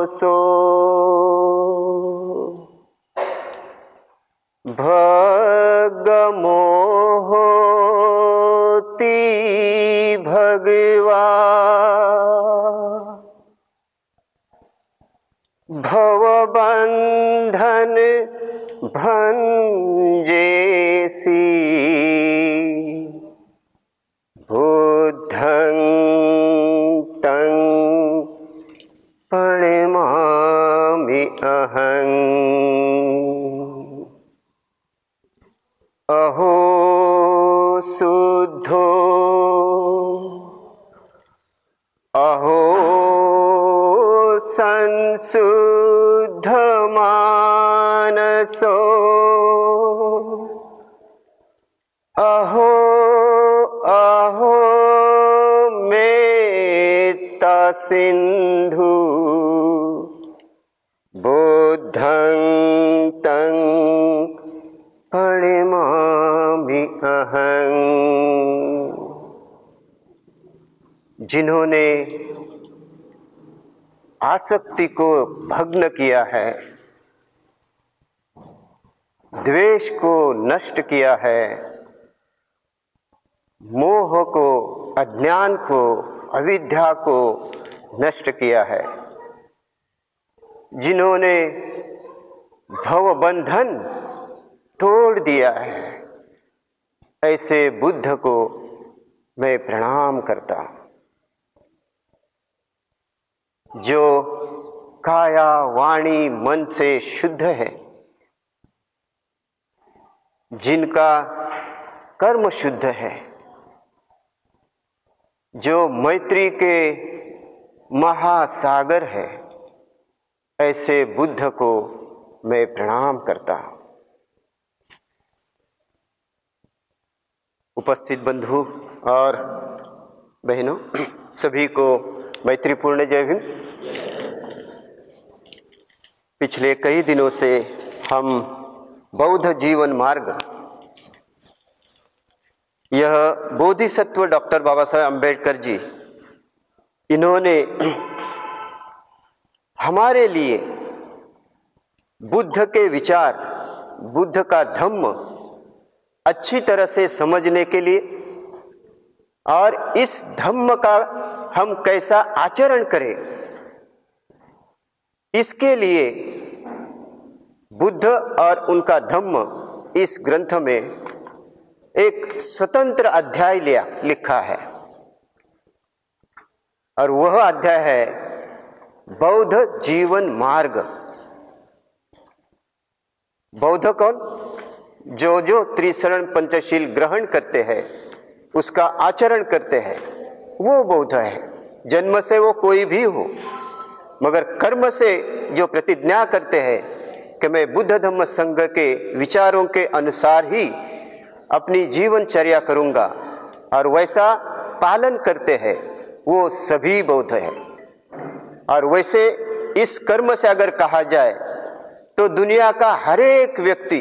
सो भगमोहोति भगवा भवबंधन भंजेसी बुद्धं तं प्रणमामि अहम्। अहो शुद्धो अहो संशुद्धमानसो अहो अहो मेत्ता सिंधु बुद्धं तं प्रणमामि अहम्। जिन्होंने आसक्ति को भग्न किया है, द्वेष को नष्ट किया है, मोह को, अज्ञान को, अविद्या को नष्ट किया है, जिन्होंने भवबंधन तोड़ दिया है, ऐसे बुद्ध को मैं प्रणाम करता हूं। जो काया वाणी मन से शुद्ध है, जिनका कर्म शुद्ध है, जो मैत्री के महासागर है, ऐसे बुद्ध को मैं प्रणाम करता हूं। उपस्थित बंधु और बहनों, सभी को मैत्रीपूर्ण जय भीम। पिछले कई दिनों से हम बौद्ध जीवन मार्ग, यह बोधिसत्व डॉक्टर बाबा साहेब अम्बेडकर जी, इन्होंने हमारे लिए बुद्ध के विचार, बुद्ध का धम्म अच्छी तरह से समझने के लिए और इस धम्म का हम कैसा आचरण करें, इसके लिए बुद्ध और उनका धम्म इस ग्रंथ में एक स्वतंत्र अध्याय लिखा है। और वह अध्याय है बौद्ध जीवन मार्ग। बौद्ध कौन? जो त्रिशरण पंचशील ग्रहण करते हैं, उसका आचरण करते हैं, वो बौद्ध है। जन्म से वो कोई भी हो, मगर कर्म से जो प्रतिज्ञा करते हैं कि मैं बुद्ध धम्म संघ के विचारों के अनुसार ही अपनी जीवनचर्या करूंगा और वैसा पालन करते हैं, वो सभी बौद्ध हैं। और वैसे इस कर्म से अगर कहा जाए तो दुनिया का हर एक व्यक्ति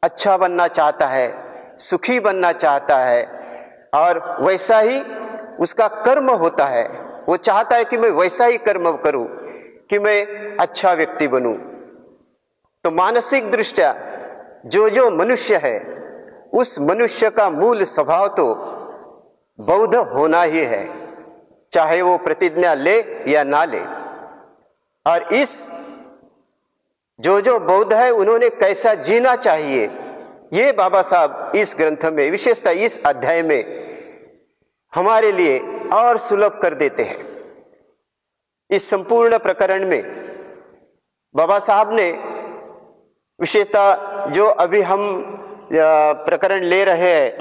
अच्छा बनना चाहता है, सुखी बनना चाहता है, और वैसा ही उसका कर्म होता है। वो चाहता है कि मैं वैसा ही कर्म करूं कि मैं अच्छा व्यक्ति बनूं। तो मानसिक दृष्टया जो मनुष्य है, उस मनुष्य का मूल स्वभाव तो बौद्ध होना ही है, चाहे वो प्रतिज्ञा ले या ना ले। और इस जो बौद्ध है, उन्होंने कैसा जीना चाहिए, ये बाबा साहब इस ग्रंथ में, विशेषतः इस अध्याय में हमारे लिए और सुलभ कर देते हैं। इस संपूर्ण प्रकरण में बाबा साहब ने विशेषतः जो अभी हम प्रकरण ले रहे हैं,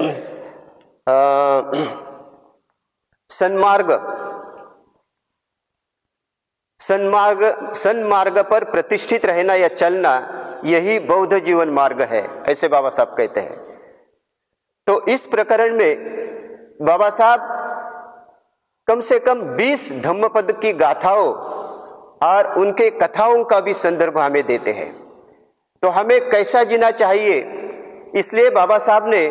सन्मार्ग पर प्रतिष्ठित रहना या चलना, यही बौद्ध जीवन मार्ग है, ऐसे बाबा साहब कहते हैं। तो इस प्रकरण में बाबा साहब कम से कम 20 धम्मपद की गाथाओं और उनके कथाओं का भी संदर्भ हमें देते हैं। तो हमें कैसा जीना चाहिए, इसलिए बाबा साहब ने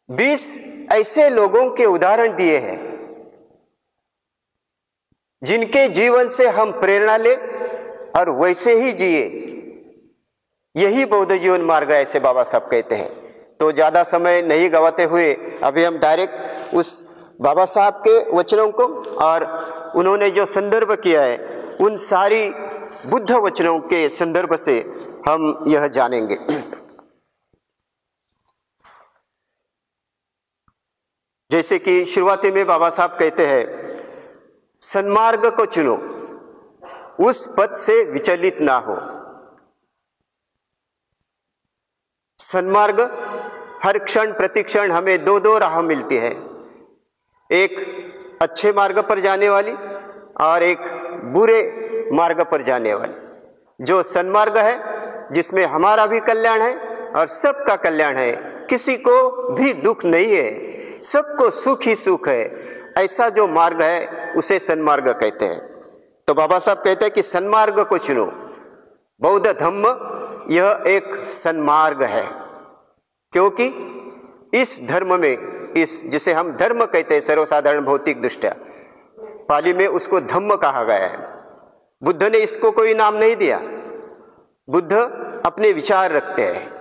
20 ऐसे लोगों के उदाहरण दिए हैं जिनके जीवन से हम प्रेरणा ले और वैसे ही जिए, यही बौद्ध जीवन मार्ग है, ऐसे बाबा साहब कहते हैं। तो ज़्यादा समय नहीं गवाते हुए अभी हम डायरेक्ट उस बाबा साहब के वचनों को और उन्होंने जो संदर्भ किया है उन सारी बुद्ध वचनों के संदर्भ से हम यह जानेंगे। जैसे कि शुरुआती में बाबा साहब कहते हैं, सन्मार्ग को चुनो, उस पथ से विचलित ना हो। सन्मार्ग हर क्षण प्रतिक्षण हमें दो राह मिलती है, एक अच्छे मार्ग पर जाने वाली और एक बुरे मार्ग पर जाने वाली। जो सन्मार्ग है जिसमें हमारा भी कल्याण है और सबका कल्याण है, किसी को भी दुख नहीं है, सबको सुख ही सुख है, ऐसा जो मार्ग है उसे सन्मार्ग कहते हैं। तो बाबा साहब कहते हैं कि सन्मार्ग को चुनो। बौद्ध धम्म यह एक सन्मार्ग है, क्योंकि इस धर्म में, इस जिसे हम धर्म कहते हैं सर्वसाधारण भौतिक दृष्टया, पाली में उसको धम्म कहा गया है। बुद्ध ने इसको कोई नाम नहीं दिया, बुद्ध अपने विचार रखते हैं।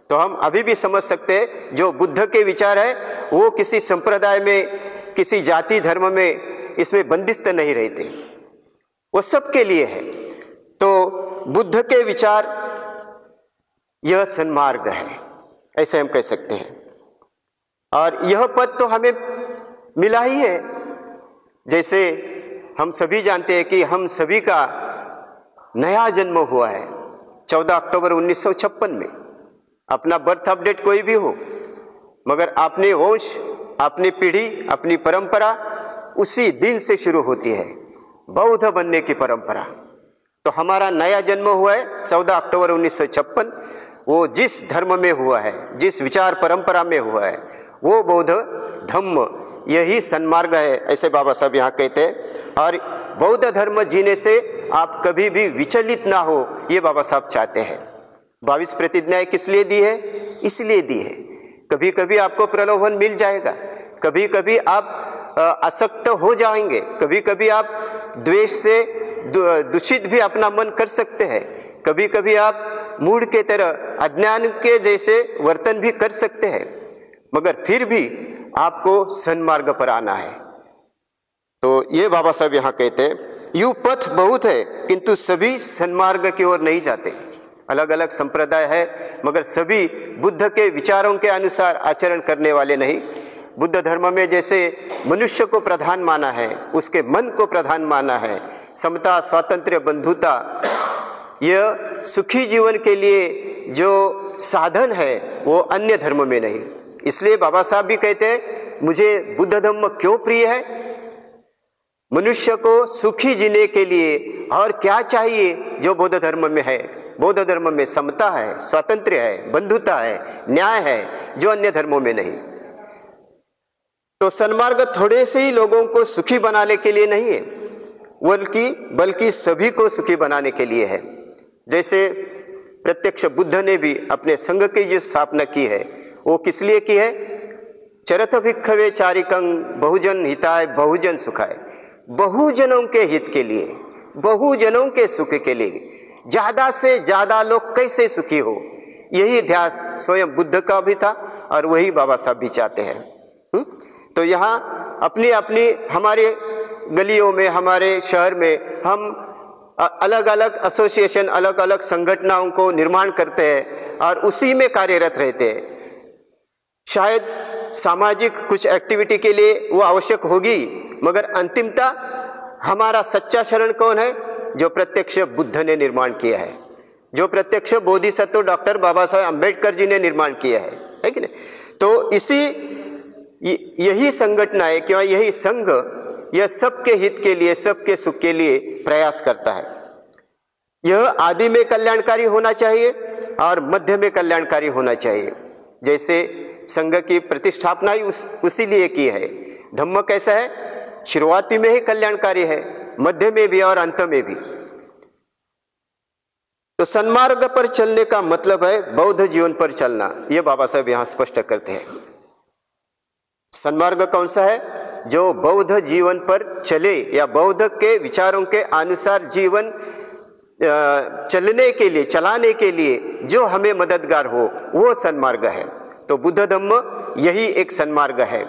तो हम अभी भी समझ सकते हैं जो बुद्ध के विचार है वो किसी संप्रदाय में, किसी जाति धर्म में इसमें बंदिस्त नहीं रहते, वो सबके लिए है। तो बुद्ध के विचार यह सन्मार्ग है, ऐसे हम कह सकते हैं। और यह पद तो हमें मिला ही है। जैसे हम सभी जानते हैं कि हम सभी का नया जन्म हुआ है 14 अक्टूबर 1956 में। अपना बर्थ अपडेट कोई भी हो, मगर अपने वंश, अपनी पीढ़ी, अपनी परंपरा उसी दिन से शुरू होती है, बौद्ध बनने की परंपरा। तो हमारा नया जन्म हुआ है 14 अक्टूबर 1956। वो जिस धर्म में हुआ है, जिस विचार परंपरा में हुआ है, वो बौद्ध धम्म यही सन्मार्ग है, ऐसे बाबा साहब यहाँ कहते हैं। और बौद्ध धर्म जीने से आप कभी भी विचलित ना हो, ये बाबा साहब चाहते हैं। 22 प्रतिज्ञाएं किस लिए दी है? इसलिए दी है। कभी कभी आपको प्रलोभन मिल जाएगा, कभी कभी आप आसक्त हो जाएंगे, कभी कभी आप द्वेष से दूषित भी अपना मन कर सकते हैं, कभी कभी आप मूढ़ के तरह अज्ञान के जैसे वर्तन भी कर सकते हैं, मगर फिर भी आपको सन्मार्ग पर आना है। तो ये बाबा साहब यहाँ कहते हैं, यूं पथ बहुत है किंतु सभी सन्मार्ग की ओर नहीं जाते। अलग अलग संप्रदाय है, मगर सभी बुद्ध के विचारों के अनुसार आचरण करने वाले नहीं। बुद्ध धर्म में जैसे मनुष्य को प्रधान माना है, उसके मन को प्रधान माना है, समता, स्वातंत्र्य, बंधुता, यह सुखी जीवन के लिए जो साधन है वो अन्य धर्म में नहीं। इसलिए बाबा साहब भी कहते हैं, मुझे बुद्ध धर्म क्यों प्रिय है? मनुष्य को सुखी जीने के लिए और क्या चाहिए जो बौद्ध धर्म में है? बौद्ध धर्म में समता है, स्वातंत्र्य है, बंधुता है, न्याय है, जो अन्य धर्मों में नहीं। तो सन्मार्ग थोड़े से ही लोगों को सुखी बनाने के लिए नहीं है, बल्कि सभी को सुखी बनाने के लिए है। जैसे प्रत्यक्ष बुद्ध ने भी अपने संघ की जो स्थापना की है वो किस लिए की है? चरथ भिक्खवे चारिकं बहुजन हिताय बहुजन सुखाय, बहुजनों के हित के लिए, बहुजनों के सुख के लिए, ज्यादा से ज्यादा लोग कैसे सुखी हो, यही ध्यास स्वयं बुद्ध का भी था और वही बाबा साहब भी चाहते हैं। तो यहाँ अपनी अपनी हमारे गलियों में, हमारे शहर में हम अलग अलग एसोसिएशन, अलग अलग संगठनों को निर्माण करते हैं और उसी में कार्यरत रहते हैं। शायद सामाजिक कुछ एक्टिविटी के लिए वो आवश्यक होगी, मगर अंतिमता हमारा सच्चा शरण कौन है? जो प्रत्यक्ष बुद्ध ने निर्माण किया है, जो प्रत्यक्ष बोधिसत्व डॉक्टर बाबा साहब अम्बेडकर जी ने निर्माण किया है कि नहीं? तो यही संगठन है, क्यों यही संघ, यह सबके हित के लिए, सबके सुख के लिए प्रयास करता है। यह आदि में कल्याणकारी होना चाहिए और मध्य में कल्याणकारी होना चाहिए। जैसे संघ की प्रतिष्ठापना ही उसी लिए की है। धम्म कैसा है? शुरुआती में ही कल्याणकारी है, मध्य में भी और अंत में भी। तो सन्मार्ग पर चलने का मतलब है बौद्ध जीवन पर चलना, यह बाबा साहब यहां स्पष्ट करते हैं। सन्मार्ग कौन सा है? जो बौद्ध जीवन पर चले या बौद्ध के विचारों के अनुसार जीवन चलने के लिए, चलाने के लिए जो हमें मददगार हो, वो सन्मार्ग है। तो बुद्ध धम्म यही एक सन्मार्ग है।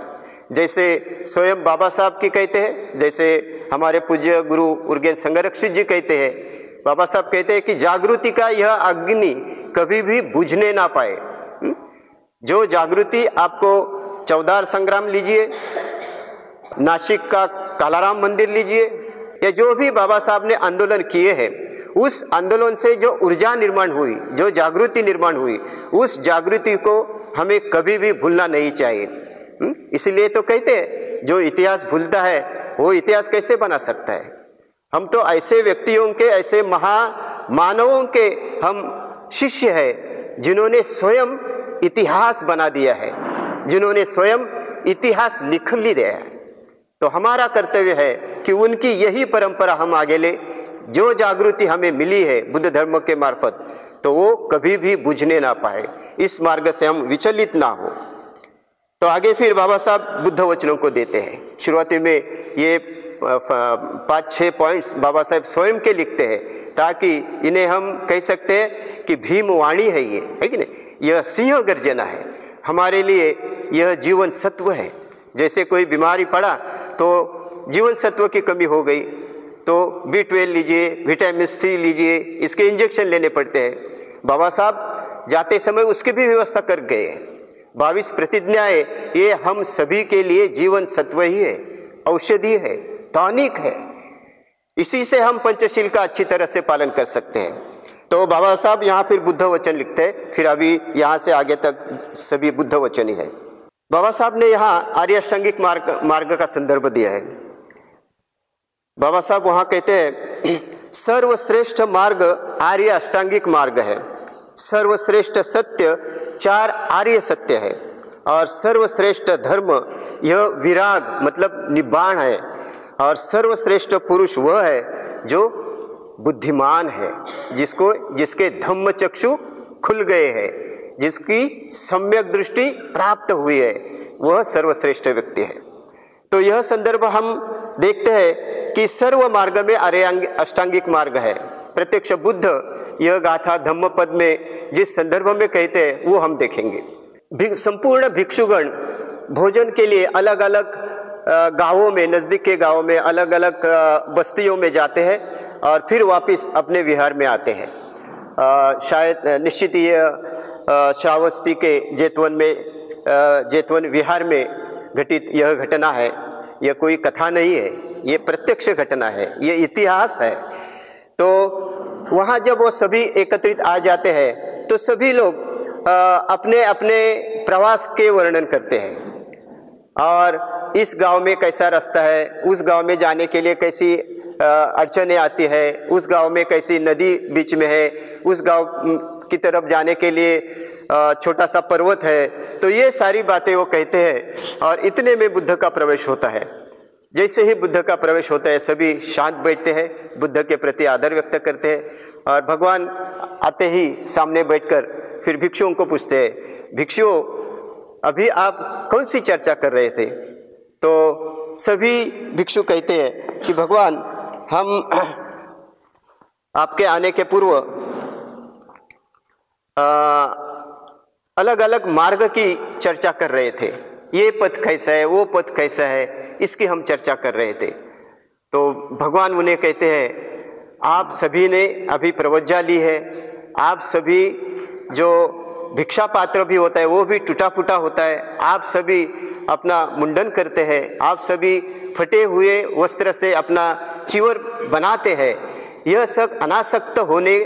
जैसे स्वयं बाबा साहब की कहते हैं, जैसे हमारे पूज्य गुरु उर्गेन संगरक्षित जी कहते हैं, बाबा साहब कहते हैं कि जागृति का यह अग्नि कभी भी बुझने ना पाए। जो जागृति आपको चौदार संग्राम लीजिए, नासिक का कालाराम मंदिर लीजिए, या जो भी बाबा साहब ने आंदोलन किए हैं, उस आंदोलन से जो ऊर्जा निर्माण हुई, जो जागृति निर्माण हुई, उस जागृति को हमें कभी भी भूलना नहीं चाहिए। इसलिए तो कहते हैं जो इतिहास भूलता है वो इतिहास कैसे बना सकता है। हम तो ऐसे व्यक्तियों के, ऐसे महामानवों के हम शिष्य हैं जिन्होंने स्वयं इतिहास बना दिया है, जिन्होंने स्वयं इतिहास लिख लिया है। तो हमारा कर्तव्य है कि उनकी यही परंपरा हम आगे ले। जो जागृति हमें मिली है बुद्ध धर्म के मार्फत, तो वो कभी भी बुझने ना पाए, इस मार्ग से हम विचलित ना हो। तो आगे फिर बाबा साहब बुद्ध वचनों को देते हैं। शुरुआती में ये 5-6 पॉइंट्स बाबा साहब स्वयं के लिखते हैं, ताकि इन्हें हम कह सकते हैं कि भीम वाणी है, ये है कि नहीं, यह सिंह गर्जना है हमारे लिए, यह जीवन सत्व है। जैसे कोई बीमारी पड़ा तो जीवन सत्व की कमी हो गई तो B12 लीजिए, विटामिन C लीजिए, इसके इंजेक्शन लेने पड़ते हैं। बाबा साहब जाते समय उसकी भी व्यवस्था कर गए। 22 प्रतिज्ञाएं, ये हम सभी के लिए जीवन सत्व ही है, औषधि है, टॉनिक है। इसी से हम पंचशील का अच्छी तरह से पालन कर सकते हैं। तो बाबा साहब यहाँ फिर बुद्ध वचन लिखते हैं, फिर अभी यहाँ से आगे तक सभी बुद्ध वचन ही है। बाबा साहब ने यहाँ आर्य अष्टांगिक मार्ग का संदर्भ दिया है। बाबा साहब वहाँ कहते हैं सर्वश्रेष्ठ मार्ग आर्य अष्टांगिक मार्ग है, सर्वश्रेष्ठ सत्य 4 आर्य सत्य है, और सर्वश्रेष्ठ धर्म यह विराग मतलब निब्बाण है, और सर्वश्रेष्ठ पुरुष वह है जो बुद्धिमान है, जिसके धम्म चक्षु खुल गए हैं, जिसकी सम्यक दृष्टि प्राप्त हुई है, वह सर्वश्रेष्ठ व्यक्ति है। तो यह संदर्भ हम देखते हैं कि सर्व मार्ग में आर्य अष्टांगिक मार्ग है। प्रत्यक्ष बुद्ध यह गाथा धम्म पद में जिस संदर्भ में कहते हैं वो हम देखेंगे। संपूर्ण भिक्षुगण भोजन के लिए अलग अलग गांवों में, नज़दीक के गांवों में, अलग अलग बस्तियों में जाते हैं और फिर वापस अपने विहार में आते हैं। शायद निश्चित ये श्रावस्ती के जेतवन विहार में घटित यह घटना है। यह कोई कथा नहीं है, ये प्रत्यक्ष घटना है, ये इतिहास है। तो वहाँ जब वो सभी एकत्रित आ जाते हैं तो सभी लोग अपने अपने प्रवास के वर्णन करते हैं, और इस गांव में कैसा रास्ता है, उस गांव में जाने के लिए कैसी अड़चनें आती है, उस गांव में कैसी नदी बीच में है, उस गांव की तरफ जाने के लिए छोटा सा पर्वत है। तो ये सारी बातें वो कहते हैं, और इतने में बुद्ध का प्रवेश होता है। जैसे ही बुद्ध का प्रवेश होता है सभी शांत बैठते हैं, बुद्ध के प्रति आदर व्यक्त करते हैं, और भगवान आते ही सामने बैठकर फिर भिक्षुओं को पूछते हैं, भिक्षुओं अभी आप कौन सी चर्चा कर रहे थे? तो सभी भिक्षु कहते हैं कि भगवान हम आपके आने के पूर्व अलग अलग मार्ग की चर्चा कर रहे थे, ये पथ कैसा है, वो पथ कैसा है, इसकी हम चर्चा कर रहे थे। तो भगवान उन्हें कहते हैं आप सभी ने अभी प्रवज्जा ली है, आप सभी जो भिक्षा पात्र भी होता है वो भी टूटा फूटा होता है, आप सभी अपना मुंडन करते हैं, आप सभी फटे हुए वस्त्र से अपना चिवर बनाते हैं। यह सब अनासक्त होने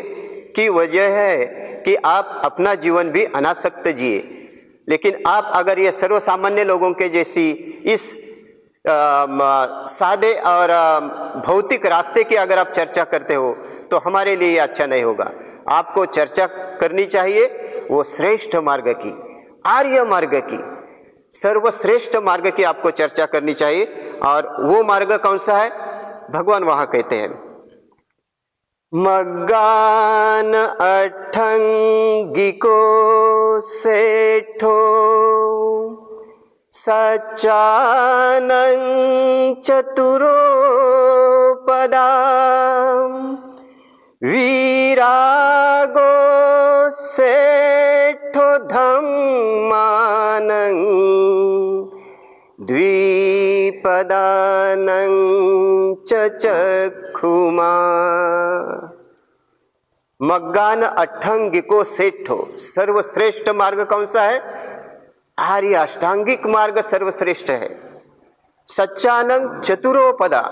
की वजह है कि आप अपना जीवन भी अनासक्त जिए। लेकिन आप अगर ये सर्वसामान्य लोगों के जैसी इस सादे और भौतिक रास्ते की अगर आप चर्चा करते हो तो हमारे लिए ये अच्छा नहीं होगा। आपको चर्चा करनी चाहिए वो श्रेष्ठ मार्ग की, आर्य मार्ग की, सर्वश्रेष्ठ मार्ग की आपको चर्चा करनी चाहिए। और वो मार्ग कौन सा है? भगवान वहाँ कहते हैं मग्गान अठंगिको सेठो सच्चानं चतुरोपदां विरागो सेठो धम्मानं द्विपदानं च चक्षुमा। मग्गान अठंगिको सेठो, सर्वश्रेष्ठ मार्ग कौन सा है? आर्य अष्टांगिक मार्ग सर्वश्रेष्ठ है। सच्चानंद चतुरोपदा,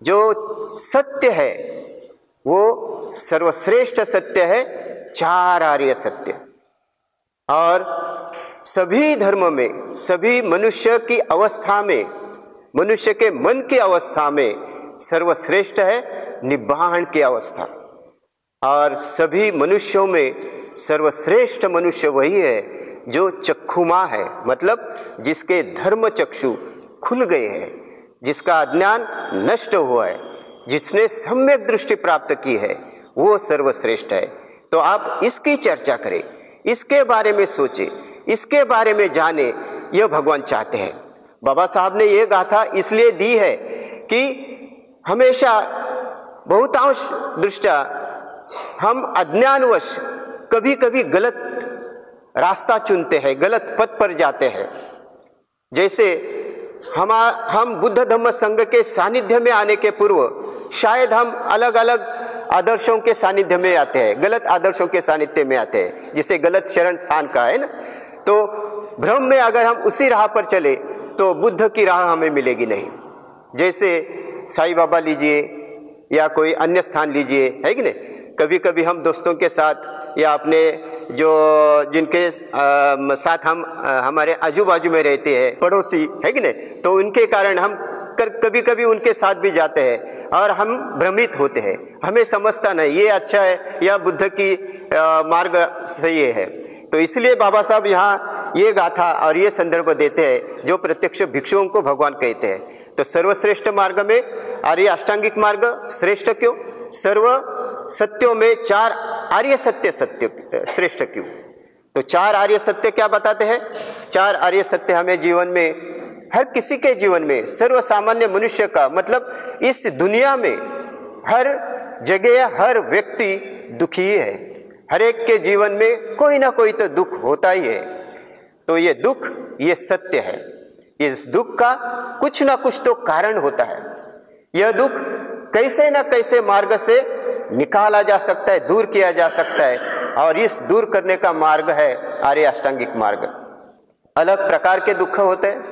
जो सत्य है वो सर्वश्रेष्ठ सत्य है, चार आर्य सत्य। और सभी धर्म में, सभी मनुष्य की अवस्था में, मनुष्य के मन की अवस्था में सर्वश्रेष्ठ है निब्बाण की अवस्था। और सभी मनुष्यों में सर्वश्रेष्ठ मनुष्य वही है जो चक्षुमा है, मतलब जिसके धर्म चक्षु खुल गए हैं, जिसका अज्ञान नष्ट हुआ है, जिसने सम्यक दृष्टि प्राप्त की है, वो सर्वश्रेष्ठ है। तो आप इसकी चर्चा करें, इसके बारे में सोचें, इसके बारे में जाने, यह भगवान चाहते हैं। बाबा साहब ने यह गाथा इसलिए दी है कि हमेशा बहुतांश दृष्टा हम अज्ञानवश कभी कभी गलत रास्ता चुनते हैं, गलत पथ पर जाते हैं। जैसे हम बुद्ध धम्म संघ के सानिध्य में आने के पूर्व शायद हम अलग अलग आदर्शों के सानिध्य में आते हैं, गलत आदर्शों के सानिध्य में आते हैं, जिसे गलत शरण स्थान का है ना। तो भ्रम में अगर हम उसी राह पर चले तो बुद्ध की राह हमें मिलेगी नहीं। जैसे साईं बाबा लीजिए या कोई अन्य स्थान लीजिए, है कि नहीं। कभी कभी हम दोस्तों के साथ या अपने जो जिनके साथ हम हमारे आजू बाजू में रहते हैं, पड़ोसी, है कि नहीं, तो उनके कारण हम कभी कभी उनके साथ भी जाते हैं और हम भ्रमित होते हैं, हमें समझता नहीं ये अच्छा है या बुद्ध की मार्ग सही है। तो इसलिए बाबा साहब यहाँ ये गाथा और ये संदर्भ देते हैं जो प्रत्यक्ष भिक्षुओं को भगवान कहते हैं। तो सर्वश्रेष्ठ मार्ग में आर्य अष्टांगिक मार्ग श्रेष्ठ क्यों? सर्व सत्यों में चार आर्य सत्य श्रेष्ठ क्यों? तो चार आर्य सत्य क्या बताते हैं? चार आर्य सत्य हमें जीवन में, हर किसी के जीवन में, सर्व सामान्य मनुष्य का, मतलब इस दुनिया में हर जगह हर व्यक्ति दुखी है। हर एक के जीवन में कोई ना कोई तो दुख होता ही है। तो ये दुख, ये सत्य है। इस दुख का कुछ ना कुछ तो कारण होता है। यह दुख कैसे ना कैसे मार्ग से निकाला जा सकता है, दूर किया जा सकता है, और इस दूर करने का मार्ग है आर्य अष्टांगिक मार्ग। अलग प्रकार के दुख होते हैं।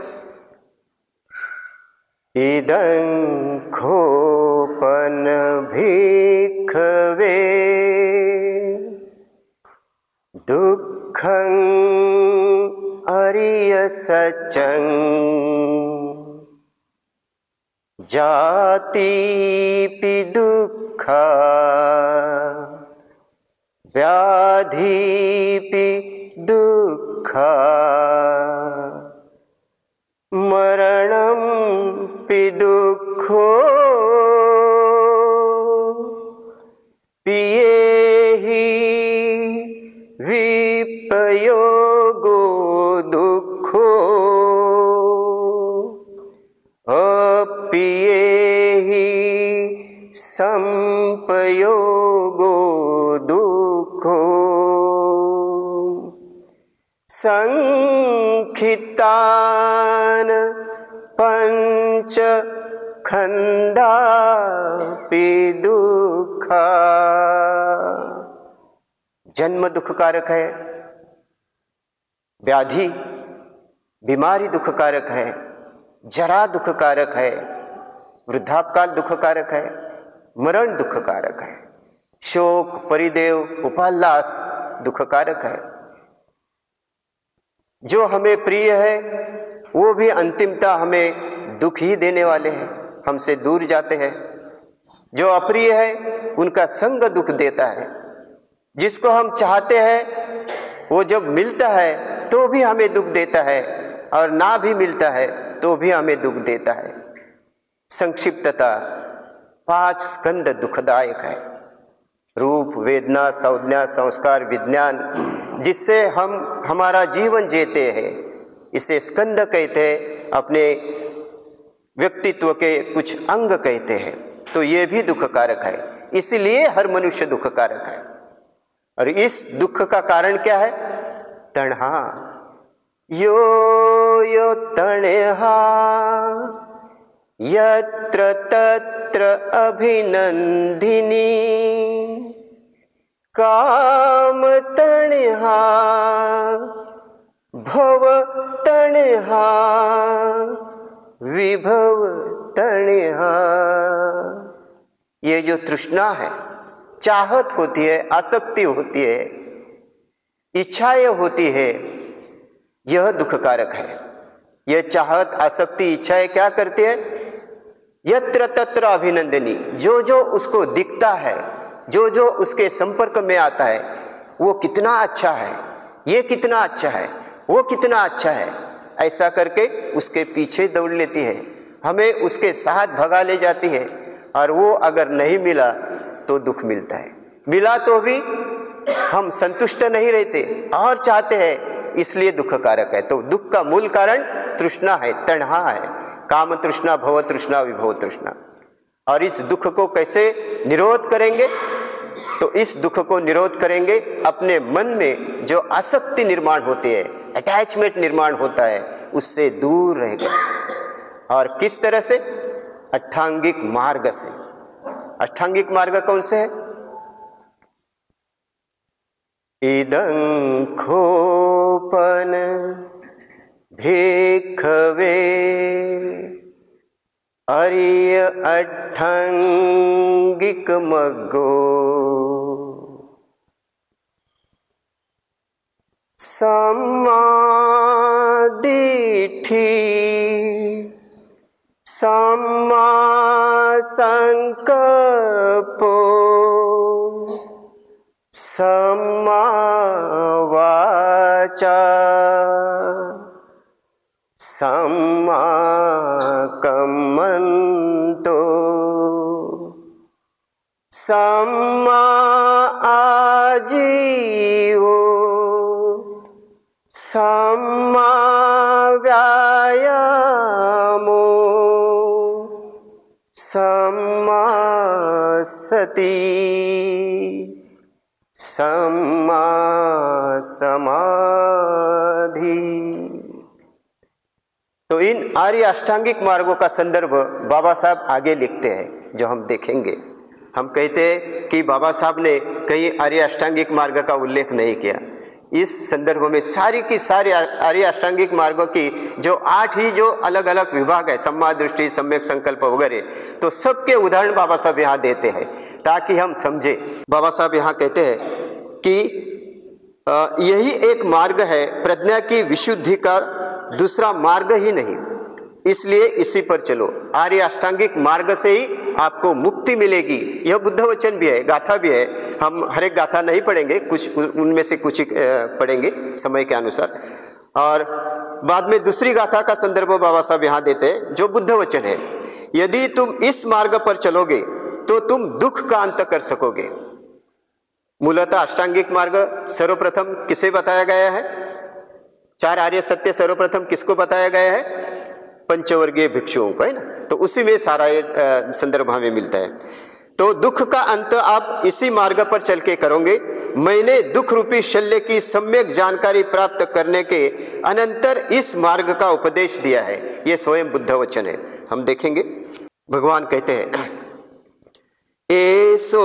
इदं खोपन भिक्खवे दुःखं आर्य सत्यं जातिपि दुःखा व्याधिपि दुःखा मरणं पि दुःखो पियेहि विपयोगो दुःखो अपियेहि संपयोगो दुःखो संखितान पंच खंडापि दुःखा। जन्म दुखकारक है, व्याधि बीमारी दुखकारक है, जरा दुखकारक है, वृद्धापकाल दुखकारक है, मरण दुखकारक है, शोक परिदेव उपाल्लास दुखकारक है। जो हमें प्रिय है वो भी अंतिमता हमें दुख ही देने वाले हैं, हमसे दूर जाते हैं। जो अप्रिय है उनका संग दुख देता है। जिसको हम चाहते हैं वो जब मिलता है तो भी हमें दुख देता है, और ना भी मिलता है तो भी हमें दुख देता है। संक्षिप्तता 5 स्कंद दुखदायक है। रूप, वेदना, संज्ञा, संस्कार, विज्ञान, जिससे हम हमारा जीवन जीते हैं, इसे स्कंद कहते हैं, अपने व्यक्तित्व के कुछ अंग कहते हैं। तो ये भी दुख कारक है, इसलिए हर मनुष्य दुख कारक है। और इस दुख का कारण क्या है? तणहा। यो यो तणहा यत्र तत्र अभिनंदिनी, काम तणहा भव तणहा विभव तणहा। ये जो तृष्णा है, चाहत होती है, आसक्ति होती है, इच्छाएं होती है, यह दुख कारक है। यह चाहत, आसक्ति, इच्छाएं क्या करती है? यत्र तत्र अभिनंदनी, जो जो उसको दिखता है, जो जो उसके संपर्क में आता है, वो कितना अच्छा है, ये कितना अच्छा है, वो कितना अच्छा है, ऐसा करके उसके पीछे दौड़ लेती है, हमें उसके साथ भगा ले जाती है। और वो अगर नहीं मिला तो दुख मिलता है, मिला तो भी हम संतुष्ट नहीं रहते और चाहते हैं, इसलिए दुख कारक है। तो दुख का मूल कारण तृष्णा है, तणहा है, काम तृष्णा, भव तृष्णा, विभव तृष्णा। और इस दुख को कैसे निरोध करेंगे? तो इस दुख को निरोध करेंगे अपने मन में जो आसक्ति निर्माण होती है, अटैचमेंट निर्माण होता है, उससे दूर रहेगा। और किस तरह से? अष्टांगिक मार्ग से। अष्टांगिक मार्ग कौन से है? इदं खोपन भिक्खवे आर्य अष्टांगिक मग्गो, सम्मा दिट्ठि सम्मा संकल्पो सम्मा वाचा सम्मा कम्मन्तो सम्मा आजीवो सम्मा व्यायामो सम्मा सती सम्मा समाधि। तो इन आर्य अष्टांगिक मार्गों का संदर्भ बाबा साहब आगे लिखते हैं, जो हम देखेंगे। हम कहते हैं कि बाबा साहब ने कहीं आर्य अष्टांगिक मार्ग का उल्लेख नहीं किया। इस संदर्भ में सारी की सारी आर्य अष्टांगिक मार्गों की जो 8 ही जो अलग अलग विभाग है, सम्मा दृष्टि, सम्यक संकल्प वगैरह, तो सबके उदाहरण बाबा साहब यहाँ देते हैं ताकि हम समझे। बाबा साहब यहाँ कहते हैं कि यही एक मार्ग है प्रज्ञा की विशुद्धि का, दूसरा मार्ग ही नहीं, इसलिए इसी पर चलो। आर्य अष्टांगिक मार्ग से ही आपको मुक्ति मिलेगी। यह बुद्ध वचन भी है, गाथा भी है। हम हर एक गाथा नहीं पढ़ेंगे, कुछ उनमें से कुछ ही पढ़ेंगे समय के अनुसार। और बाद में दूसरी गाथा का संदर्भ बाबा साहब यहाँ देते हैं, जो बुद्ध वचन है। यदि तुम इस मार्ग पर चलोगे तो तुम दुख का अंत कर सकोगे। मूलतः अष्टांगिक मार्ग सर्वप्रथम किसे बताया गया है? 4 आर्य सत्य सर्वप्रथम किसको बताया गया है? पंचवर्गीय भिक्षुओं को, है ना। तो उसी में सारा ये संदर्भ हमें मिलता है। तो दुख का अंत आप इसी मार्ग पर चल के करोगे। मैंने दुख रूपी शल्य की सम्यक जानकारी प्राप्त करने के अनंतर इस मार्ग का उपदेश दिया है। ये स्वयं बुद्ध वचन है, हम देखेंगे। भगवान कहते हैं, एसो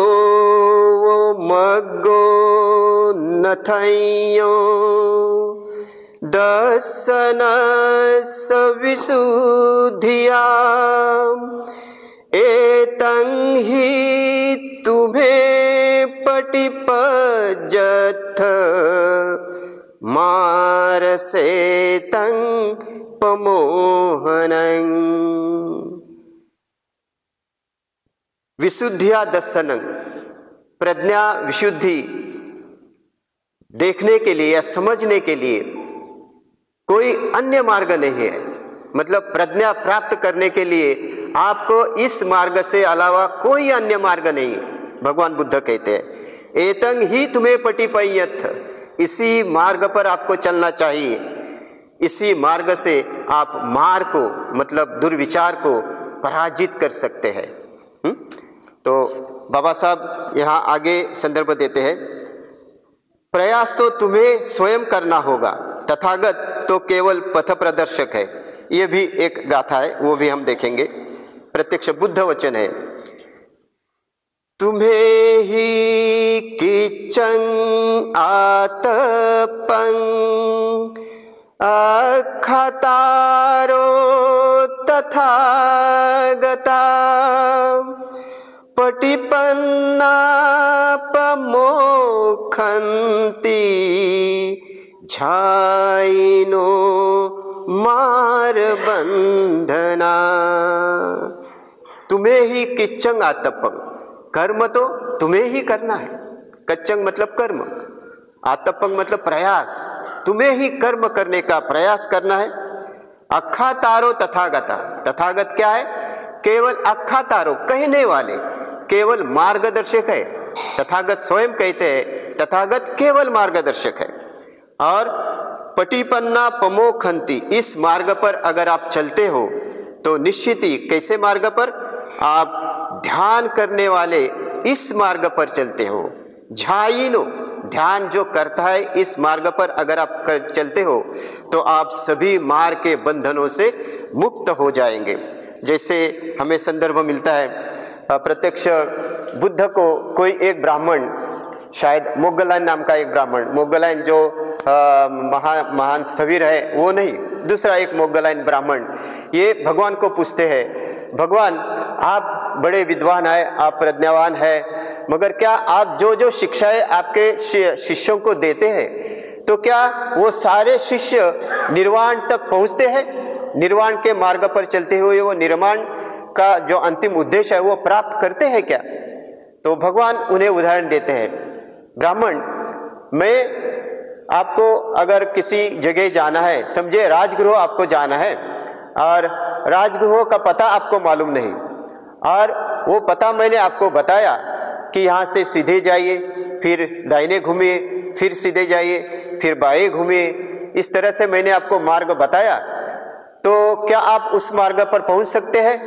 मग्गो नथयो दर्शनस्य विशुद्धिया, एतं हि तुम्हें पटिपज्जथ मारसेतं पमोहनं। विशुद्धिया दर्शनं, प्रज्ञा विशुद्धि देखने के लिए या समझने के लिए कोई अन्य मार्ग नहीं है। मतलब प्रज्ञा प्राप्त करने के लिए आपको इस मार्ग से अलावा कोई अन्य मार्ग नहीं। भगवान बुद्ध कहते हैं, एतं ही तुम्हें पटिपय्यथ, इसी मार्ग पर आपको चलना चाहिए। इसी मार्ग से आप मार को मतलब दुर्विचार को पराजित कर सकते हैं। तो बाबा साहब यहाँ आगे संदर्भ देते हैं, प्रयास तो तुम्हें स्वयं करना होगा, तथागत तो केवल पथ प्रदर्शक है। ये भी एक गाथा है, वो भी हम देखेंगे, प्रत्यक्ष बुद्ध वचन है। तुम्हें ही किचंग आतपं अखतारो तथागता पटिपन्ना पमोखन्ति झाइनो मार बंधना। तुम्हें ही किच्चंग आतपंग, कर्म तो तुम्हें ही करना है। कच्चंग मतलब कर्म, आतपंग मतलब प्रयास, तुम्हें ही कर्म करने का प्रयास करना है। अखा तारो तथागता, तथागत क्या है? केवल अखा तारो, कहने वाले, केवल मार्गदर्शक है। तथागत स्वयं कहते हैं तथागत केवल मार्गदर्शक है। और पटिपन्ना पमोखंती, इस मार्ग पर अगर आप चलते हो तो निश्चित ही, कैसे मार्ग पर? आप ध्यान करने वाले इस मार्ग पर चलते हो। झाइनो, ध्यान जो करता है इस मार्ग पर अगर आप चलते हो तो आप सभी मार के बंधनों से मुक्त हो जाएंगे। जैसे हमें संदर्भ मिलता है, प्रत्यक्ष बुद्ध को कोई एक ब्राह्मण, शायद मोग्गलायन नाम का एक ब्राह्मण, मोग्गलायन जो महान स्थविर है वो नहीं, दूसरा एक मोग्गलायन ब्राह्मण, ये भगवान को पूछते हैं, भगवान आप बड़े विद्वान हैं, आप प्रज्ञावान हैं, मगर क्या आप जो जो शिक्षाएं आपके शिष्यों को देते हैं तो क्या वो सारे शिष्य निर्वाण तक पहुंचते हैं? निर्वाण के मार्ग पर चलते हुए वो निर्वाण का जो अंतिम उद्देश्य है वो प्राप्त करते हैं क्या? तो भगवान उन्हें उदाहरण देते हैं, ब्राह्मण, मैं आपको अगर किसी जगह जाना है, समझे राजगृह आपको जाना है और राजगृह का पता आपको मालूम नहीं, और वो पता मैंने आपको बताया कि यहाँ से सीधे जाइए, फिर दाहिने घूमिए, फिर सीधे जाइए, फिर बाएं घूमिए, इस तरह से मैंने आपको मार्ग बताया, तो क्या आप उस मार्ग पर पहुंच सकते हैं?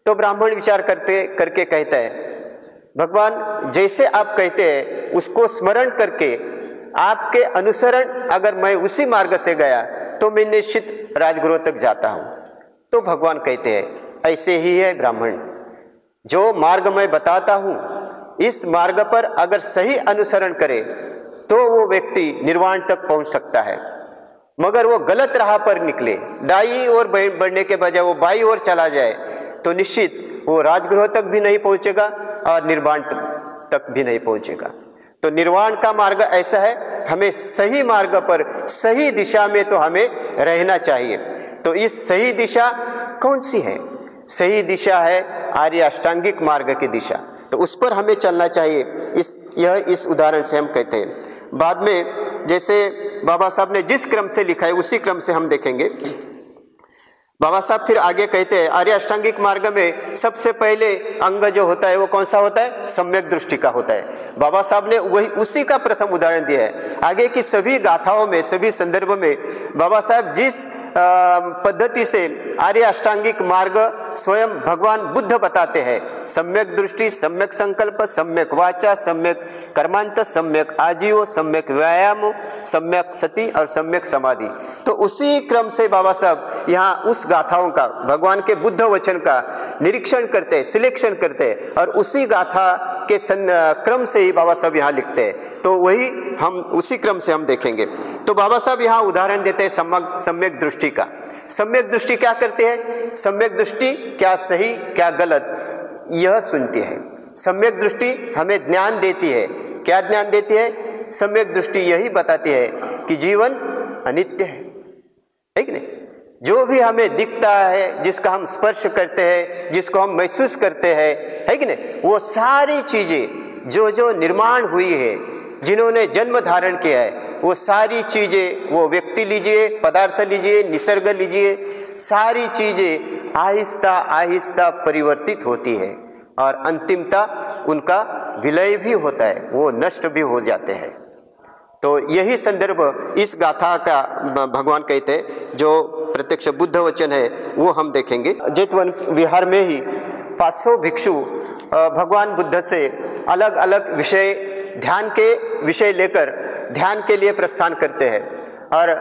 तो ब्राह्मण विचार करके कहता है, भगवान जैसे आप कहते हैं उसको स्मरण करके आपके अनुसरण अगर मैं उसी मार्ग से गया तो मैं निश्चित राजगृह तक जाता हूं। तो भगवान कहते हैं ऐसे ही है ब्राह्मण, जो मार्ग मैं बताता हूं इस मार्ग पर अगर सही अनुसरण करे तो वो व्यक्ति निर्वाण तक पहुंच सकता है, मगर वो गलत राह पर निकले, दाई ओर बढ़ने के बजाय वो बाई ओर चला जाए तो निश्चित वो राजगृह तक भी नहीं पहुंचेगा और निर्वाण तक भी नहीं पहुंचेगा। तो निर्वाण का मार्ग ऐसा है, हमें सही मार्ग पर सही दिशा में तो हमें रहना चाहिए। तो इस सही दिशा कौन सी है? सही दिशा है आर्य अष्टांगिक मार्ग की दिशा, तो उस पर हमें चलना चाहिए। इस उदाहरण से हम कहते हैं। बाद में जैसे बाबा साहब ने जिस क्रम से लिखा है उसी क्रम से हम देखेंगे। बाबा साहब फिर आगे कहते हैं, आर्य अष्टांगिक मार्ग में सबसे पहले अंग जो होता है वो कौन सा होता है? सम्यक दृष्टि का होता है। बाबा साहब ने वही उसी का प्रथम उदाहरण दिया है। आगे की सभी गाथाओं में, सभी संदर्भ में बाबा साहब जिस पद्धति से आर्य अष्टांगिक मार्ग स्वयं भगवान बुद्ध बताते हैं, सम्यक दृष्टि, सम्यक संकल्प, सम्यक वाचा, सम्यक कर्मांत, सम्यक आजीव, सम्यक व्यायाम, सम्यक सती और सम्यक समाधि, तो उसी क्रम से बाबा साहब यहाँ उस गाथाओं का, भगवान के बुद्ध वचन का निरीक्षण करते हैं, सिलेक्शन करते हैं और उसी गाथा के क्रम से ही बाबा साहब यहाँ लिखते हैं। तो वही हम उसी क्रम से हम देखेंगे। तो बाबा साहब यहाँ उदाहरण देते हैं सम्यक दृष्टि का। सम्यक दृष्टि क्या करते हैं? सम्यक दृष्टि क्या सही क्या गलत यह सुनती है। सम्यक दृष्टि हमें ज्ञान देती है। क्या ज्ञान देती है? सम्यक दृष्टि यही बताती है कि जीवन अनित्य है कि नहीं? जो भी हमें दिखता है, जिसका हम स्पर्श करते हैं, जिसको हम महसूस करते हैं, है कि नहीं, वो सारी चीजें जो जो निर्माण हुई है, जिन्होंने जन्म धारण किया है, वो सारी चीजें, वो व्यक्ति लीजिए, पदार्थ लीजिए, निसर्ग लीजिए, सारी चीजें आहिस्ता आहिस्ता परिवर्तित होती है और अंतिमता उनका विलय भी होता है, वो नष्ट भी हो जाते हैं। तो यही संदर्भ इस गाथा का भगवान कहते हैं, जो प्रत्यक्ष बुद्ध वचन है वो हम देखेंगे। जेतवन विहार में ही 500 भिक्षु भगवान बुद्ध से अलग अलग विषय, ध्यान के विषय लेकर ध्यान के लिए प्रस्थान करते हैं और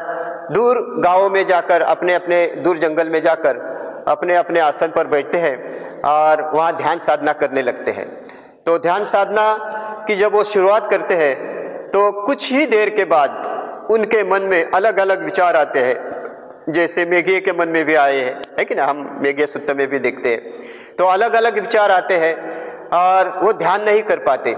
दूर गांवों में जाकर, अपने अपने दूर जंगल में जाकर अपने अपने आसन पर बैठते हैं और वहाँ ध्यान साधना करने लगते हैं। तो ध्यान साधना की जब वो शुरुआत करते हैं तो कुछ ही देर के बाद उनके मन में अलग अलग विचार आते हैं, जैसे मेघे के मन में भी आए हैं, है कि ना, हम मेघे सुत्त में भी देखते हैं। तो अलग अलग विचार आते हैं और वो ध्यान नहीं कर पाते,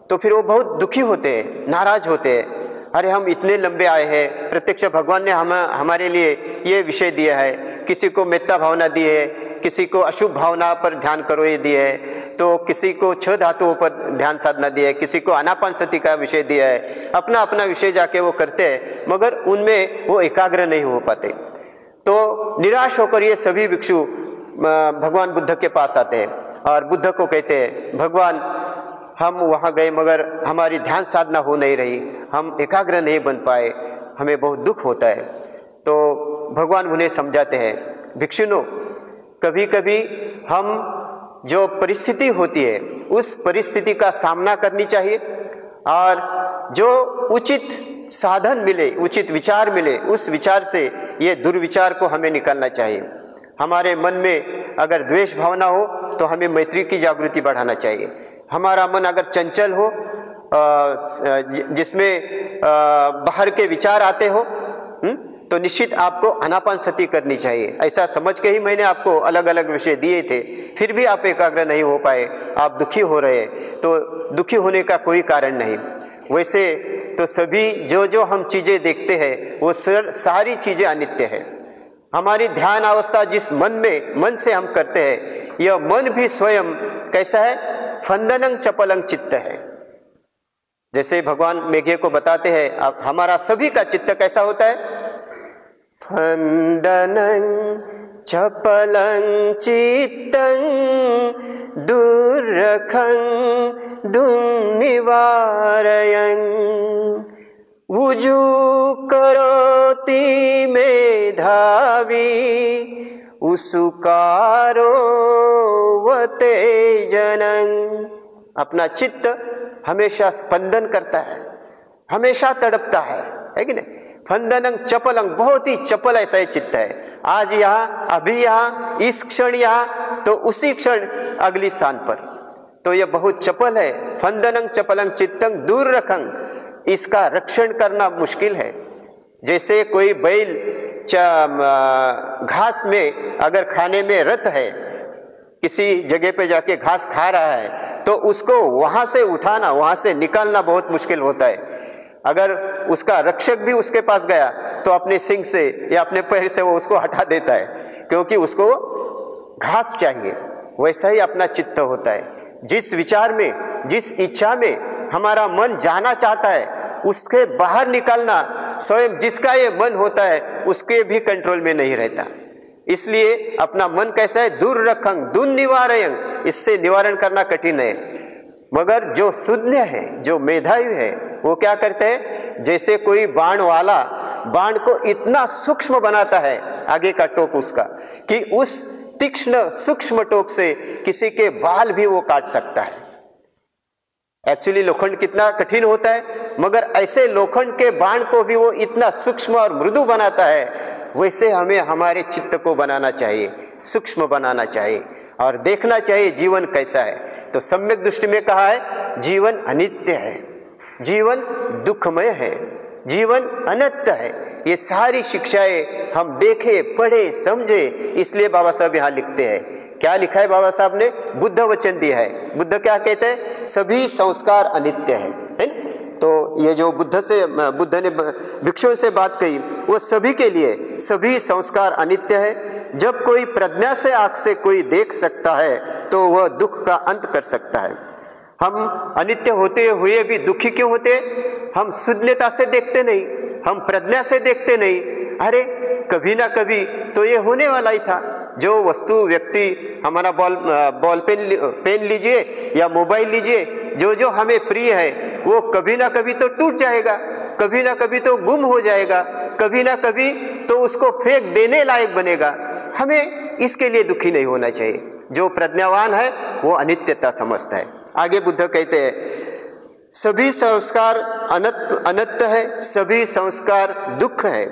तो फिर वो बहुत दुखी होते हैं, नाराज होते हैं। अरे हम इतने लंबे आए हैं, प्रत्यक्ष भगवान ने हमारे लिए ये विषय दिया है, किसी को मेत्ता भावना दी है, किसी को अशुभ भावना पर ध्यान करो ये दिया है, तो किसी को 6 धातुओं पर ध्यान साधना दिया है, किसी को आनापानसति का विषय दिया है, अपना अपना विषय जाके वो करते हैं, मगर उनमें वो एकाग्र नहीं हो पाते। तो निराश होकर ये सभी भिक्षु भगवान बुद्ध के पास आते हैं और बुद्ध को कहते हैं, भगवान हम वहाँ गए मगर हमारी ध्यान साधना हो नहीं रही, हम एकाग्र नहीं बन पाए, हमें बहुत दुख होता है। तो भगवान उन्हें समझाते हैं, भिक्षुओं, कभी कभी हम जो परिस्थिति होती है उस परिस्थिति का सामना करनी चाहिए और जो उचित साधन मिले, उचित विचार मिले, उस विचार से ये दुर्विचार को हमें निकालना चाहिए। हमारे मन में अगर द्वेष भावना हो तो हमें मैत्री की जागृति बढ़ाना चाहिए। हमारा मन अगर चंचल हो, जिसमें बाहर के विचार आते हो, तो निश्चित आपको आनापानसति करनी चाहिए। ऐसा समझ के ही मैंने आपको अलग अलग विषय दिए थे, फिर भी आप एकाग्र नहीं हो पाए, आप दुखी हो रहे, तो दुखी होने का कोई कारण नहीं। वैसे तो सभी जो हम चीज़ें देखते हैं वो सारी चीज़ें अनित्य है। हमारी ध्यान अवस्था जिस मन से हम करते हैं, यह मन भी स्वयं कैसा है, फंदनं चपलं चित्त है। जैसे भगवान मेघे को बताते हैं, अब हमारा सभी का चित्त कैसा होता है, फंदनं चपलं चित्तं दुर्रखं दुर्निवारयं वुजु करोति मेधावी उसुकारो वते जनं। अपना चित्त हमेशा स्पंदन करता है, हमेशा तड़पता है कि नहीं। फंदनं चपलं, बहुत ही चपल ऐसा ही चित्त है, आज यहाँ, अभी यहाँ, इस क्षण यहाँ, तो उसी क्षण अगली स्थान पर, तो यह बहुत चपल है। फंदनं चपलं चित्तं दूर रखं, इसका रक्षण करना मुश्किल है। जैसे कोई बैल घास में अगर खाने में रत है, किसी जगह पे जाके घास खा रहा है, तो उसको वहां से उठाना, वहां से निकालना बहुत मुश्किल होता है। अगर उसका रक्षक भी उसके पास गया तो अपने सींग से या अपने पैर से वो उसको हटा देता है, क्योंकि उसको घास चाहिए। वैसा ही अपना चित्त होता है, जिस विचार में, जिस इच्छा में हमारा मन जाना चाहता है, उसके बाहर निकालना स्वयं जिसका ये मन होता है उसके भी कंट्रोल में नहीं रहता। इसलिए अपना मन कैसा है, दूर रखं दुर्निवारयं, इससे निवारण करना कठिन है। मगर जो शून्य है, जो मेधावी है, वो क्या करते हैं, जैसे कोई बाण वाला बाण को इतना सूक्ष्म बनाता है, आगे का टोक उसका, कि उस तीक्ष्ण सूक्ष्म टोक से किसी के बाल भी वो काट सकता है। एक्चुअली लोखंड कितना कठिन होता है, मगर ऐसे लोखंड के बाण को भी वो इतना सूक्ष्म और मृदु बनाता है। वैसे हमें हमारे चित्त को बनाना चाहिए, सूक्ष्म बनाना चाहिए और देखना चाहिए जीवन कैसा है। तो सम्यक दृष्टि में कहा है, जीवन अनित्य है, जीवन दुखमय है, जीवन अनंत है। ये सारी शिक्षाएं हम देखे, पढ़े, समझे, इसलिए बाबा साहब यहाँ लिखते हैं। क्या लिखा है बाबा साहब ने, बुद्ध वचन दिया है। बुद्ध क्या कहते हैं, सभी संस्कार अनित्य है ना? तो ये जो बुद्ध ने भिक्षुओं से बात कही, वो सभी के लिए सभी संस्कार अनित्य है। जब कोई प्रज्ञा से आंख से कोई देख सकता है तो वह दुख का अंत कर सकता है। हम अनित्य होते हुए भी दुखी क्यों होते? हम शून्यता से देखते नहीं, हम प्रज्ञा से देखते नहीं। अरे कभी ना कभी तो ये होने वाला ही था। जो वस्तु, व्यक्ति, हमारा बॉल पेन लीजिए या मोबाइल लीजिए, जो हमें प्रिय है वो कभी ना कभी तो टूट जाएगा, कभी ना कभी तो गुम हो जाएगा, कभी ना कभी तो उसको फेंक देने लायक बनेगा। हमें इसके लिए दुखी नहीं होना चाहिए। जो प्रज्ञावान है वो अनित्यता समझता है। आगे बुद्ध कहते हैं सभी संस्कार अनंत है, सभी संस्कार दुख है।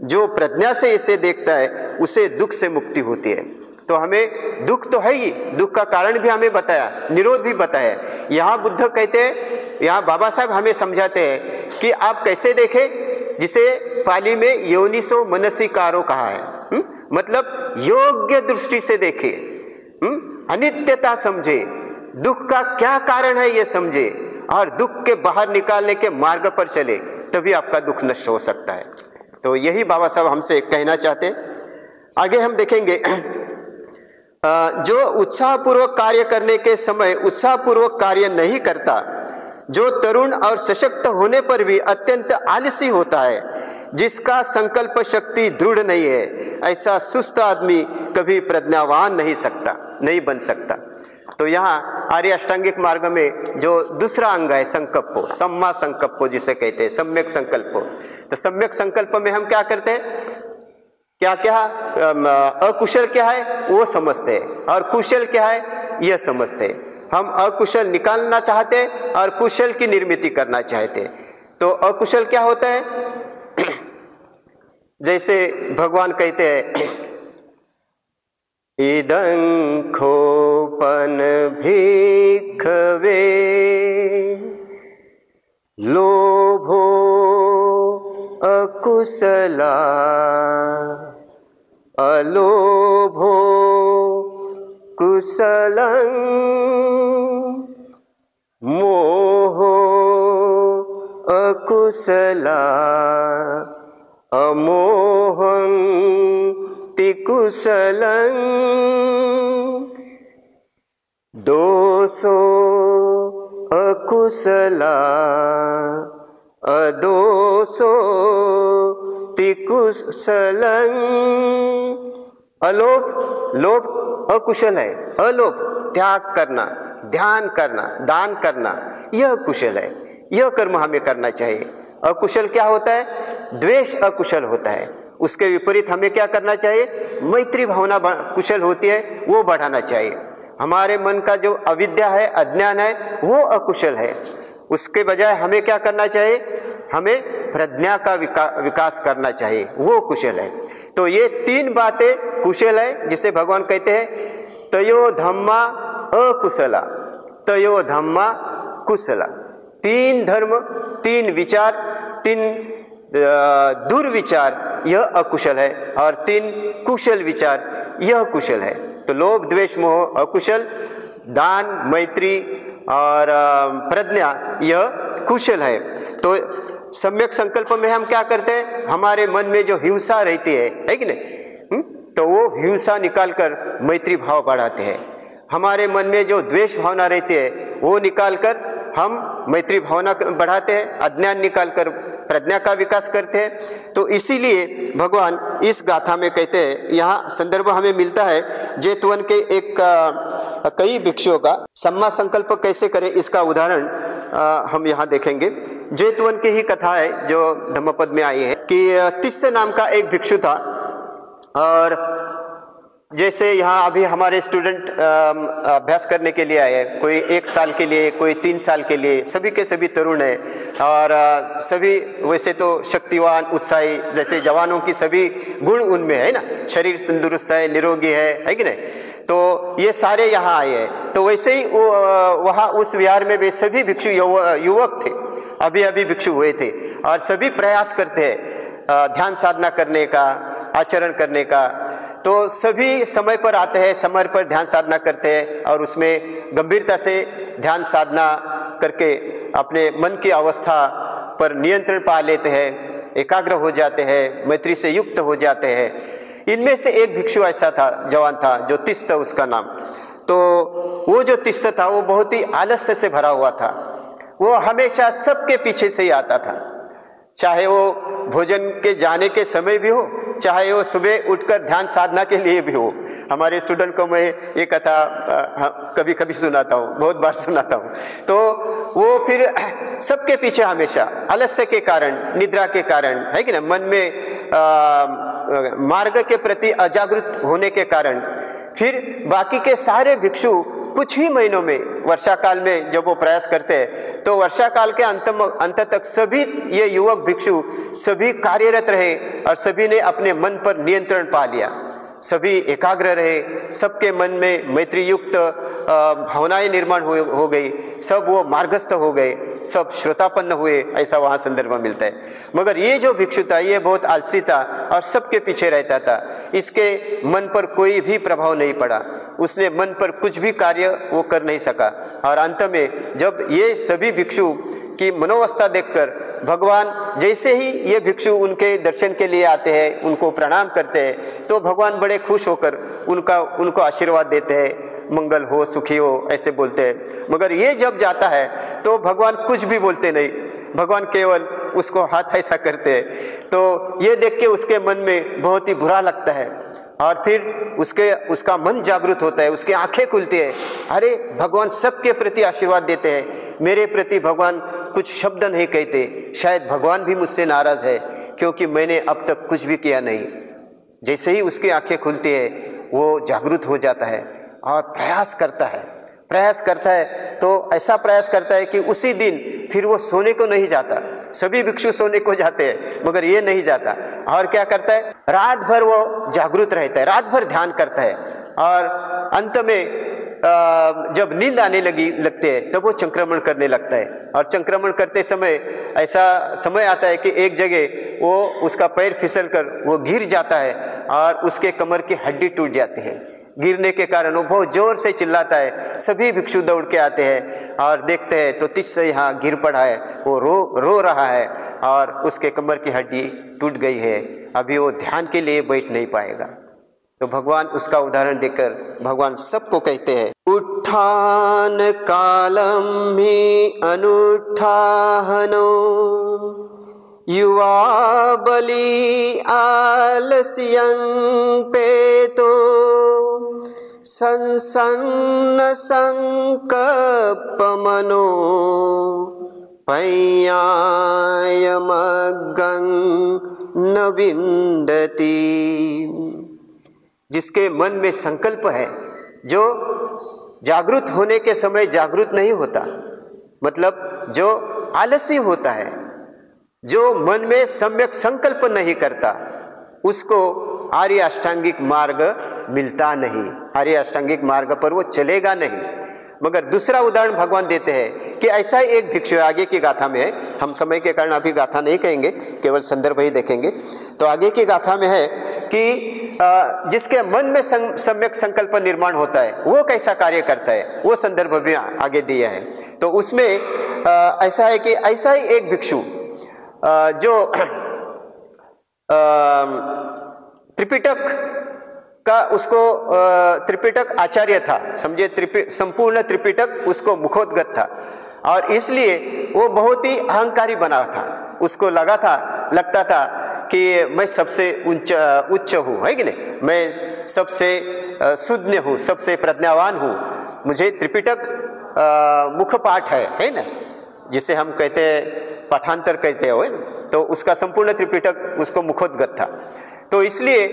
जो प्रज्ञा से इसे देखता है उसे दुख से मुक्ति होती है। तो हमें दुख तो है ही, दुख का कारण भी हमें बताया, निरोध भी बताया। यहाँ बुद्ध कहते हैं, यहाँ बाबा साहब हमें समझाते हैं कि आप कैसे देखें, जिसे पाली में योनिसो मनसिकारो कहा है। मतलब योग्य दृष्टि से देखे, अनित्यता समझे, दुख का क्या कारण है ये समझे और दुख के बाहर निकालने के मार्ग पर चले, तभी आपका दुख नष्ट हो सकता है। तो यही बाबा साहब हमसे कहना चाहते हैं। आगे हम देखेंगे जो उत्साहपूर्वक कार्य करने के समय उत्साहपूर्वक कार्य नहीं करता, जो तरुण और सशक्त होने पर भी अत्यंत आलसी होता है, जिसका संकल्प शक्ति दृढ़ नहीं है, ऐसा सुस्त आदमी कभी प्रज्ञावान नहीं बन सकता। तो यहाँ आर्य अष्टांगिक मार्ग में जो दूसरा अंग है संकल्पो, सम्मा संकल्पो जिसे कहते हैं, सम्यक संकल्पो। तो सम्यक संकल्प में हम क्या करते हैं, क्या क्या अकुशल क्या है वो समझते हैं और कुशल क्या है यह समझते हैं। हम अकुशल निकालना चाहते हैं और कुशल की निर्मिति करना चाहते हैं। तो अकुशल क्या होता है, जैसे भगवान कहते हैं इदं खोपन भिक्खवे लोभो अकुशला अलोभो कुशलं मोहो अकुशला अमोहं तिकुशलं दोषो अकुशला अदोषो तिकुशलं। अलोभ, लोभ अकुशल है, अलोभ त्याग करना, ध्यान करना, दान करना, यह कुशल है, यह कर्म हमें करना चाहिए। अकुशल क्या होता है, द्वेष अकुशल होता है। उसके विपरीत हमें क्या करना चाहिए, मैत्री भावना कुशल होती है, वो बढ़ाना चाहिए। हमारे मन का जो अविद्या है, अज्ञान है, वो अकुशल है। उसके बजाय हमें क्या करना चाहिए, हमें प्रज्ञा का विकास करना चाहिए, वो कुशल है। तो ये तीन बातें कुशल है, जिसे भगवान कहते हैं तयो धम्मा अकुशला तयो धम्मा कुशला। तीन धर्म, तीन विचार, तीन दुर्विचार यह अकुशल है और तीन कुशल विचार यह कुशल है। तो लोभ द्वेष मोह अकुशल, दान मैत्री और प्रज्ञा यह कुशल है। तो सम्यक संकल्प में हम क्या करते हैं, हमारे मन में जो हिंसा रहती है कि नहीं, तो वो हिंसा निकालकर मैत्री भाव बढ़ाते हैं। हमारे मन में जो द्वेष भावना रहती है वो निकालकर हम मैत्री भावना बढ़ाते हैं, अज्ञान निकालकर प्रज्ञा का विकास करते हैं। तो इसीलिए भगवान इस गाथा में कहते हैं, यहाँ संदर्भ हमें मिलता है जेतवन के एक कई भिक्षुओं का सम्मा संकल्प कैसे करें, इसका उदाहरण हम यहाँ देखेंगे। जेतवन की ही कथा है जो धम्मपद में आई है कि तिस्स नाम का एक भिक्षु था। और जैसे यहाँ अभी हमारे स्टूडेंट अभ्यास करने के लिए आए हैं, कोई 1 साल के लिए, कोई 3 साल के लिए, सभी के सभी तरुण हैं और सभी वैसे तो शक्तिवान उत्साही, जैसे जवानों की सभी गुण उनमें है ना, शरीर तंदुरुस्त है, निरोगी है कि नहीं। तो ये सारे यहाँ आए हैं। तो वैसे ही वहाँ उस विहार में वे सभी भिक्षु युवक थे, अभी अभी भिक्षु हुए थे और सभी प्रयास करते हैं ध्यान साधना करने का, आचरण करने का। तो सभी समय पर आते हैं, समय पर ध्यान साधना करते हैं और उसमें गंभीरता से ध्यान साधना करके अपने मन की अवस्था पर नियंत्रण पा लेते हैं, एकाग्र हो जाते हैं, मैत्री से युक्त हो जाते हैं। इनमें से एक भिक्षु ऐसा था, जवान था, जो तिस्स उसका नाम। तो वो जो तिस्स था वो बहुत ही आलस्य से भरा हुआ था। वो हमेशा सबके पीछे से ही आता था, चाहे वो भोजन के जाने के समय भी हो, चाहे वो सुबह उठकर ध्यान साधना के लिए भी हो। हमारे स्टूडेंट को मैं ये कथा कभी कभी सुनाता हूँ, बहुत बार सुनाता हूँ। तो वो फिर सबके पीछे हमेशा आलस्य के कारण, निद्रा के कारण, है कि ना, मन में मार्ग के प्रति अजागरूक होने के कारण फिर बाकी के सारे भिक्षु कुछ ही महीनों में, वर्षा काल में जब वो प्रयास करते हैं तो वर्षा काल के अंत तक सभी ये युवक भिक्षु सभी कार्यरत रहे और सभी ने अपने मन पर नियंत्रण पा लिया, सभी एकाग्र रहे, सबके मन में मैत्री युक्त भावनाएं निर्माण हो गई, सब वो मार्गस्थ हो गए, सब श्रोतापन्न हुए, ऐसा वहाँ संदर्भ मिलता है। मगर ये जो भिक्षु था ये बहुत आलसी था और सबके पीछे रहता था, इसके मन पर कोई भी प्रभाव नहीं पड़ा, उसने मन पर कुछ भी कार्य वो कर नहीं सका। और अंत में जब ये सभी भिक्षु की मनोवस्था देखकर भगवान, जैसे ही ये भिक्षु उनके दर्शन के लिए आते हैं, उनको प्रणाम करते हैं, तो भगवान बड़े खुश होकर उनको आशीर्वाद देते हैं, मंगल हो, सुखी हो, ऐसे बोलते हैं। मगर ये जब जाता है तो भगवान कुछ भी बोलते नहीं, भगवान केवल उसको हाथ ऐसा करते हैं। तो ये देख के उसके मन में बहुत ही बुरा लगता है और फिर उसका मन जागृत होता है, उसकी आंखें खुलती है, अरे भगवान सबके प्रति आशीर्वाद देते हैं, मेरे प्रति भगवान कुछ शब्द नहीं कहते, शायद भगवान भी मुझसे नाराज है क्योंकि मैंने अब तक कुछ भी किया नहीं। जैसे ही उसकी आंखें खुलती है वो जागृत हो जाता है और प्रयास करता है तो ऐसा प्रयास करता है कि उसी दिन फिर वो सोने को नहीं जाता। सभी भिक्षु सोने को जाते हैं मगर ये नहीं जाता, और क्या करता है, रात भर वो जागृत रहता है, रात भर ध्यान करता है और अंत में जब नींद आने लगते हैं तब वो संक्रमण करने लगता है। और संक्रमण करते समय ऐसा समय आता है कि एक जगह वो उसका पैर फिसल कर वो गिर जाता है और उसके कमर की हड्डी टूट जाती है। गिरने के कारण वो बहुत जोर से चिल्लाता है, सभी भिक्षु दौड़ के आते हैं और देखते हैं तो तिस से यहाँ गिर पड़ा है, वो रो रहा है और उसके कमर की हड्डी टूट गई है, अभी वो ध्यान के लिए बैठ नहीं पाएगा। तो भगवान उसका उदाहरण देकर भगवान सबको कहते हैं, उत्थान कालम ही अनुत्थानो युवा बलि आलस्यं पेतो संसन्न संकल्प मनो पय्यायमग्गं न विन्दति। जिसके मन में संकल्प है, जो जागृत होने के समय जागृत नहीं होता, मतलब जो आलसी होता है, जो मन में सम्यक संकल्प नहीं करता, उसको आर्य अष्टांगिक मार्ग मिलता नहीं, आर्य अष्टांगिक मार्ग पर वो चलेगा नहीं। मगर दूसरा उदाहरण भगवान देते हैं कि ऐसा एक भिक्षु, आगे की गाथा में है, हम समय के कारण अभी गाथा नहीं कहेंगे, केवल संदर्भ ही देखेंगे। तो आगे की गाथा में है कि जिसके मन में सम्यक संकल्प निर्माण होता है वो कैसा कार्य करता है, वो संदर्भ भी आगे दिया है। तो उसमें ऐसा है कि ऐसा ही एक भिक्षु जो त्रिपिटक का, उसको त्रिपिटक आचार्य था, समझे, संपूर्ण त्रिपिटक उसको मुखोद्गत था और इसलिए वो बहुत ही अहंकारी बना था। उसको लगता था कि मैं सबसे उच्च हूँ, है कि नहीं, मैं सबसे सुज्ञ हूँ, सबसे प्रज्ञावान हूँ, मुझे त्रिपिटक मुखपाठ है ना, जिसे हम कहते हैं पाठांतर कहते हो, तो उसका संपूर्ण त्रिपिटक उसको मुखोद्गत था। तो इसलिए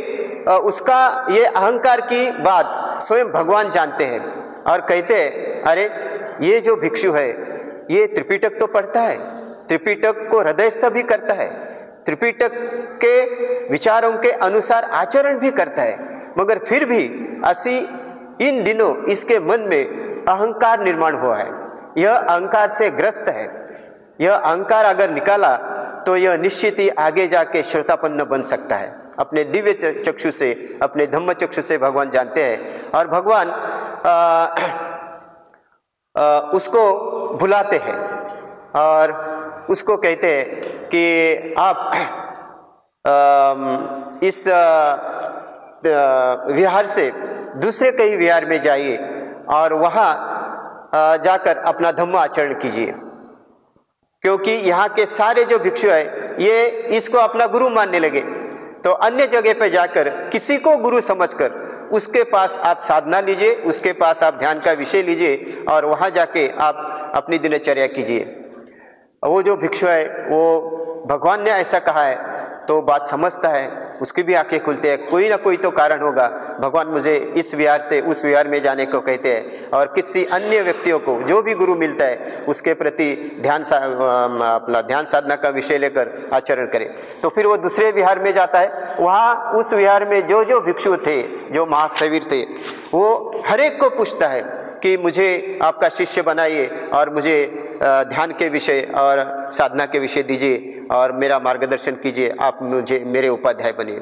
उसका ये अहंकार की बात स्वयं भगवान जानते हैं और कहते हैं, अरे ये जो भिक्षु है ये त्रिपिटक तो पढ़ता है, त्रिपिटक को हृदयस्थ भी करता है, त्रिपिटक के विचारों के अनुसार आचरण भी करता है, मगर फिर भी इन दिनों इसके मन में अहंकार निर्माण हुआ है, यह अहंकार से ग्रस्त है। यह अहंकार अगर निकाला तो यह निश्चित ही आगे जाके श्रोतापन्न बन सकता है। अपने दिव्य चक्षु से, अपने धम्म चक्षु से भगवान जानते हैं और भगवान उसको बुलाते हैं और उसको कहते हैं कि आप इस विहार से दूसरे कई विहार में जाइए और वहाँ जाकर अपना धम्म आचरण कीजिए, क्योंकि यहाँ के सारे जो भिक्षु है ये इसको अपना गुरु मानने लगे। तो अन्य जगह पे जाकर किसी को गुरु समझकर उसके पास आप साधना लीजिए, उसके पास आप ध्यान का विषय लीजिए और वहाँ जाके आप अपनी दिनचर्या कीजिए। वो जो भिक्षु है वो भगवान ने ऐसा कहा है तो बात समझता है, उसकी भी आंखें खुलती है, कोई ना कोई तो कारण होगा, भगवान मुझे इस विहार से उस विहार में जाने को कहते हैं। और किसी अन्य व्यक्तियों को जो भी गुरु मिलता है उसके प्रति अपना ध्यान साधना का विषय लेकर आचरण करे। तो फिर वो दूसरे विहार में जाता है, वहाँ उस विहार में जो जो भिक्षु थे, जो महाशवीर थे, वो हर एक को पूछता है कि मुझे आपका शिष्य बनाइए और मुझे ध्यान के विषय और साधना के विषय दीजिए और मेरा मार्गदर्शन कीजिए, आप मुझे मेरे उपाध्याय बनिए।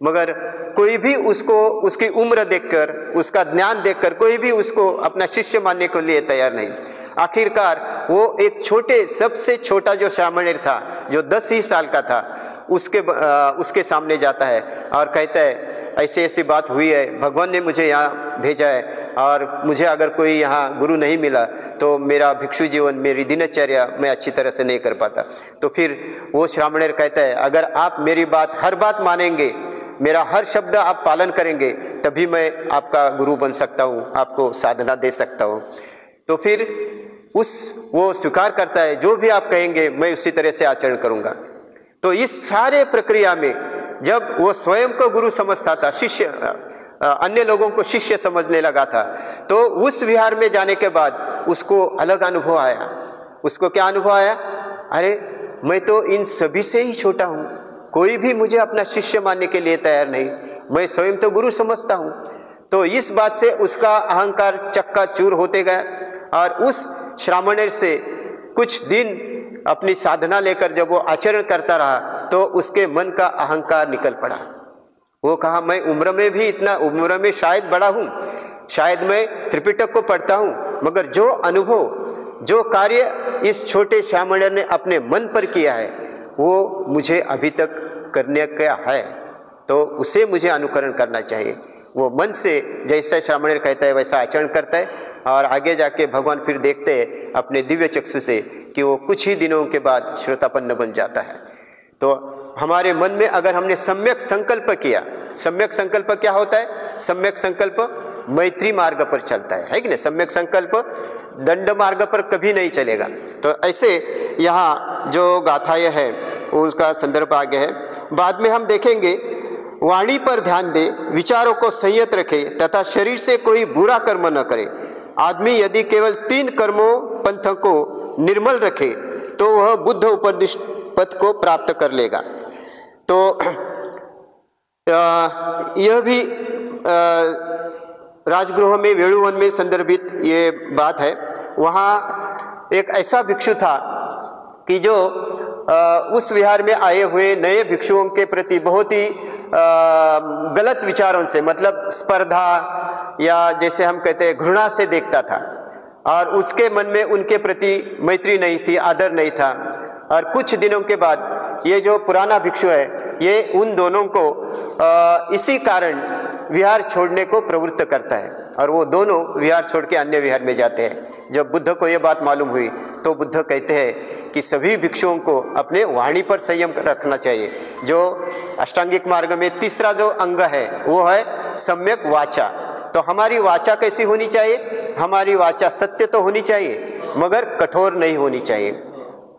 मगर कोई भी उसको उसकी उम्र देखकर, उसका ज्ञान देखकर कोई भी उसको अपना शिष्य मानने के लिए तैयार नहीं। आखिरकार वो एक छोटे, सबसे छोटा जो श्रामणेर था, जो 10 ही साल का था, उसके सामने जाता है और कहता है ऐसी ऐसी बात हुई है, भगवान ने मुझे यहाँ भेजा है और मुझे अगर कोई यहाँ गुरु नहीं मिला तो मेरा भिक्षु जीवन, मेरी दिनचर्या मैं अच्छी तरह से नहीं कर पाता। तो फिर वो श्रामणेर कहता है अगर आप मेरी बात, हर बात मानेंगे, मेरा हर शब्द आप पालन करेंगे, तभी मैं आपका गुरु बन सकता हूँ, आपको साधना दे सकता हूँ। तो फिर वो स्वीकार करता है, जो भी आप कहेंगे मैं उसी तरह से आचरण करूँगा। तो इस सारे प्रक्रिया में जब वो स्वयं को गुरु समझता था, शिष्य अन्य लोगों को शिष्य समझने लगा था, तो उस विहार में जाने के बाद उसको अलग अनुभव आया। उसको क्या अनुभव आया? अरे मैं तो इन सभी से ही छोटा हूँ, कोई भी मुझे अपना शिष्य मानने के लिए तैयार नहीं, मैं स्वयं तो गुरु समझता हूँ। तो इस बात से उसका अहंकार चक्काचूर होते गया और उस श्रामणेर से कुछ दिन अपनी साधना लेकर जब वो आचरण करता रहा तो उसके मन का अहंकार निकल पड़ा। वो कहा मैं उम्र में शायद बड़ा हूँ, शायद मैं त्रिपिटक को पढ़ता हूँ, मगर जो अनुभव, जो कार्य इस छोटे श्रामणेर ने अपने मन पर किया है वो मुझे अभी तक करने का है, तो उसे मुझे अनुकरण करना चाहिए। वो मन से जैसा श्रामणेर कहता है वैसा आचरण करता है और आगे जाके भगवान फिर देखते हैं अपने दिव्य चक्षु से कि वो कुछ ही दिनों के बाद श्रोतापन्न बन जाता है। तो हमारे मन में अगर हमने सम्यक संकल्प किया, सम्यक संकल्प क्या होता है? सम्यक संकल्प मैत्री मार्ग पर चलता है कि नहीं? सम्यक संकल्प दंड मार्ग पर कभी नहीं चलेगा। तो ऐसे यहाँ जो गाथाएं है उसका संदर्भ आगे है। बाद में हम देखेंगे, वाणी पर ध्यान दे, विचारों को संयत रखे तथा शरीर से कोई बुरा कर्म न करे। आदमी यदि केवल 3 कर्मों पंथ को निर्मल रखे तो वह बुद्ध उपदिष्ट पद को प्राप्त कर लेगा। तो यह भी राजगृह में वेणुवन में संदर्भित ये बात है। वहाँ एक ऐसा भिक्षु था कि जो उस विहार में आए हुए नए भिक्षुओं के प्रति बहुत ही गलत विचारों से, मतलब स्पर्धा या जैसे हम कहते हैं घृणा से देखता था और उसके मन में उनके प्रति मैत्री नहीं थी, आदर नहीं था। और कुछ दिनों के बाद ये जो पुराना भिक्षु है ये उन दोनों को इसी कारण विहार छोड़ने को प्रवृत्त करता है और वो दोनों विहार छोड़ के अन्य विहार में जाते हैं। जब बुद्ध को ये बात मालूम हुई तो बुद्ध कहते हैं कि सभी भिक्षुओं को अपने वाणी पर संयम रखना चाहिए। जो अष्टांगिक मार्ग में तीसरा जो अंग है वो है सम्यक वाचा। तो हमारी वाचा कैसी होनी चाहिए? हमारी वाचा सत्य तो होनी चाहिए मगर कठोर नहीं होनी चाहिए,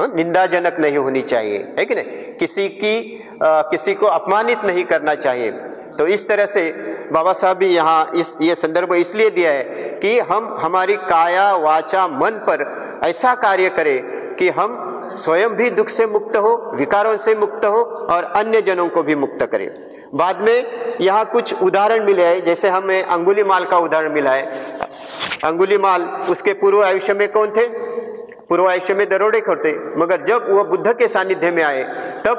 निंदाजनक नहीं होनी चाहिए, है कि नहीं? किसी को अपमानित नहीं करना चाहिए। तो इस तरह से बाबा साहब भी यहाँ ये संदर्भ इसलिए दिया है कि हम हमारी काया वाचा मन पर ऐसा कार्य करें कि हम स्वयं भी दुख से मुक्त हो, विकारों से मुक्त हो और अन्य जनों को भी मुक्त करें। बाद में यहाँ कुछ उदाहरण मिले हैं, जैसे हमें अंगुलीमाल का उदाहरण मिला है। अंगुलीमाल उसके पूर्व आयुष्य में कौन थे? पूर्व आयुष्य में दरोडेखोर थे, मगर जब वह बुद्ध के सानिध्य में आए तब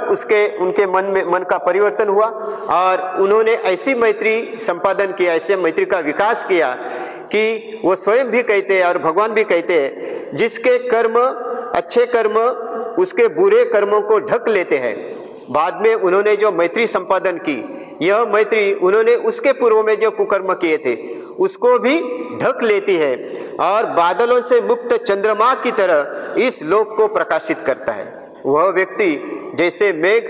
उनके मन का परिवर्तन हुआ और उन्होंने ऐसी मैत्री संपादन किया, ऐसे मैत्री का विकास किया कि वो स्वयं भी कहते हैं और भगवान भी कहते हैं, जिसके कर्म अच्छे कर्म उसके बुरे कर्मों को ढक लेते हैं। बाद में उन्होंने जो मैत्री संपादन की, यह मैत्री उन्होंने उसके पूर्व में जो कुकर्म किए थे उसको भी ढक लेती है और बादलों से मुक्त चंद्रमा की तरह इस लोक को प्रकाशित करता है। वह व्यक्ति जैसे मेघ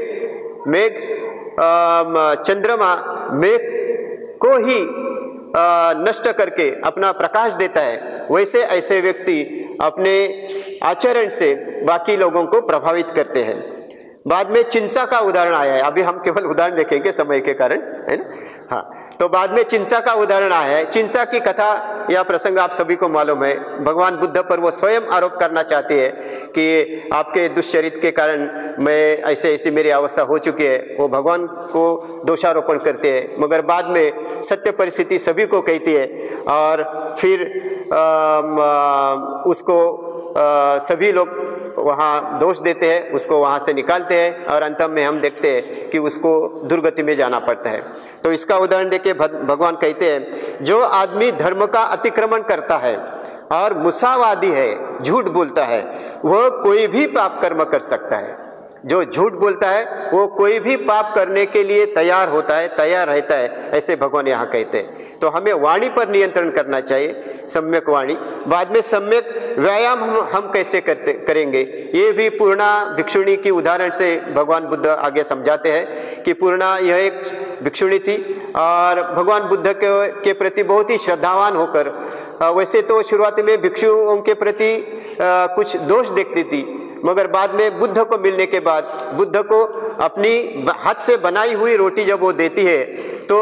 चंद्रमा मेघ को ही नष्ट करके अपना प्रकाश देता है, वैसे ऐसे व्यक्ति अपने आचरण से बाकी लोगों को प्रभावित करते हैं। बाद में चिंसा का उदाहरण आया है, अभी हम केवल उदाहरण देखेंगे समय के कारण, है ना। हाँ, तो बाद में चिंसा का उदाहरण आया है। चिंसा की कथा या प्रसंग आप सभी को मालूम है। भगवान बुद्ध पर वो स्वयं आरोप करना चाहते हैं कि आपके दुष्चरित्र के कारण मैं ऐसी मेरी अवस्था हो चुकी है। वो भगवान को दोषारोपण करते हैं, मगर बाद में सत्य परिस्थिति सभी को कहती है और फिर उसको सभी लोग वहाँ दोष देते हैं, उसको वहाँ से निकालते हैं और अंत में हम देखते हैं कि उसको दुर्गति में जाना पड़ता है। तो इसका उदाहरण देके भगवान कहते हैं, जो आदमी धर्म का अतिक्रमण करता है और मुसावादी है, झूठ बोलता है, वह कोई भी पाप कर्म कर सकता है। जो झूठ बोलता है वो कोई भी पाप करने के लिए तैयार होता है, तैयार रहता है, ऐसे भगवान यहाँ कहते हैं। तो हमें वाणी पर नियंत्रण करना चाहिए, सम्यक वाणी। बाद में सम्यक व्यायाम हम कैसे करेंगे, ये भी पूर्णा भिक्षुणी की उदाहरण से भगवान बुद्ध आगे समझाते हैं कि पूर्णा यह एक भिक्षुणी थी और भगवान बुद्ध के प्रति बहुत ही श्रद्धावान होकर, वैसे तो शुरुआत में भिक्षुओं के प्रति कुछ दोष देखती थी, मगर बाद में बुद्ध को मिलने के बाद बुद्ध को अपनी हाथ से बनाई हुई रोटी जब वो देती है तो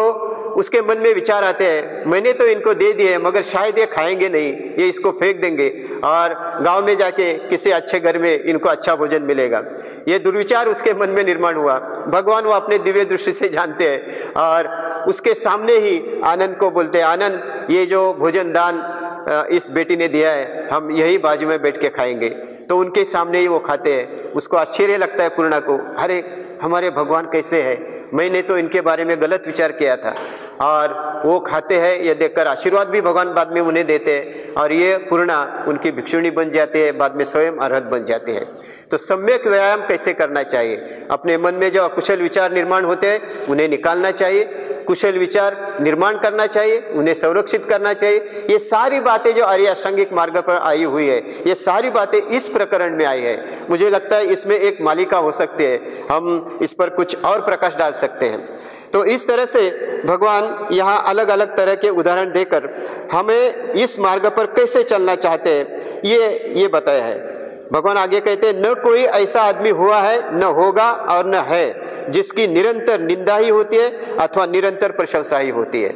उसके मन में विचार आते हैं, मैंने तो इनको दे दिए मगर शायद ये खाएंगे नहीं, ये इसको फेंक देंगे और गांव में जाके किसी अच्छे घर में इनको अच्छा भोजन मिलेगा। ये दुर्विचार उसके मन में निर्माण हुआ। भगवान वो अपने दिव्य दृष्टि से जानते हैं और उसके सामने ही आनंद को बोलते हैं, आनंद ये जो भोजन दान इस बेटी ने दिया है, हम यही बाजू में बैठ के खाएंगे। तो उनके सामने ही वो खाते हैं। उसको आश्चर्य लगता है पूर्णा को, अरे हमारे भगवान कैसे है, मैंने तो इनके बारे में गलत विचार किया था। और वो खाते हैं, ये देखकर आशीर्वाद भी भगवान बाद में उन्हें देते हैं और ये पूर्णा उनकी भिक्षुणी बन जाते हैं, बाद में स्वयं अरहत बन जाते हैं। तो सम्यक व्यायाम कैसे करना चाहिए, अपने मन में जो अकुशल विचार निर्माण होते हैं उन्हें निकालना चाहिए, कुशल विचार निर्माण करना चाहिए, उन्हें संरक्षित करना चाहिए। ये सारी बातें जो आर्य अष्टांगिक मार्ग पर आई हुई है, ये सारी बातें इस प्रकरण में आई है। मुझे लगता है इसमें एक मालिका हो सकती है, हम इस पर कुछ और प्रकाश डाल सकते हैं। तो इस तरह से भगवान यहाँ अलग अलग तरह के उदाहरण देकर हमें इस मार्ग पर कैसे चलना चाहते हैं ये बताया है। भगवान आगे कहते हैं, न कोई ऐसा आदमी हुआ है, न होगा और न है जिसकी निरंतर निंदा ही होती है अथवा निरंतर प्रशंसा ही होती है।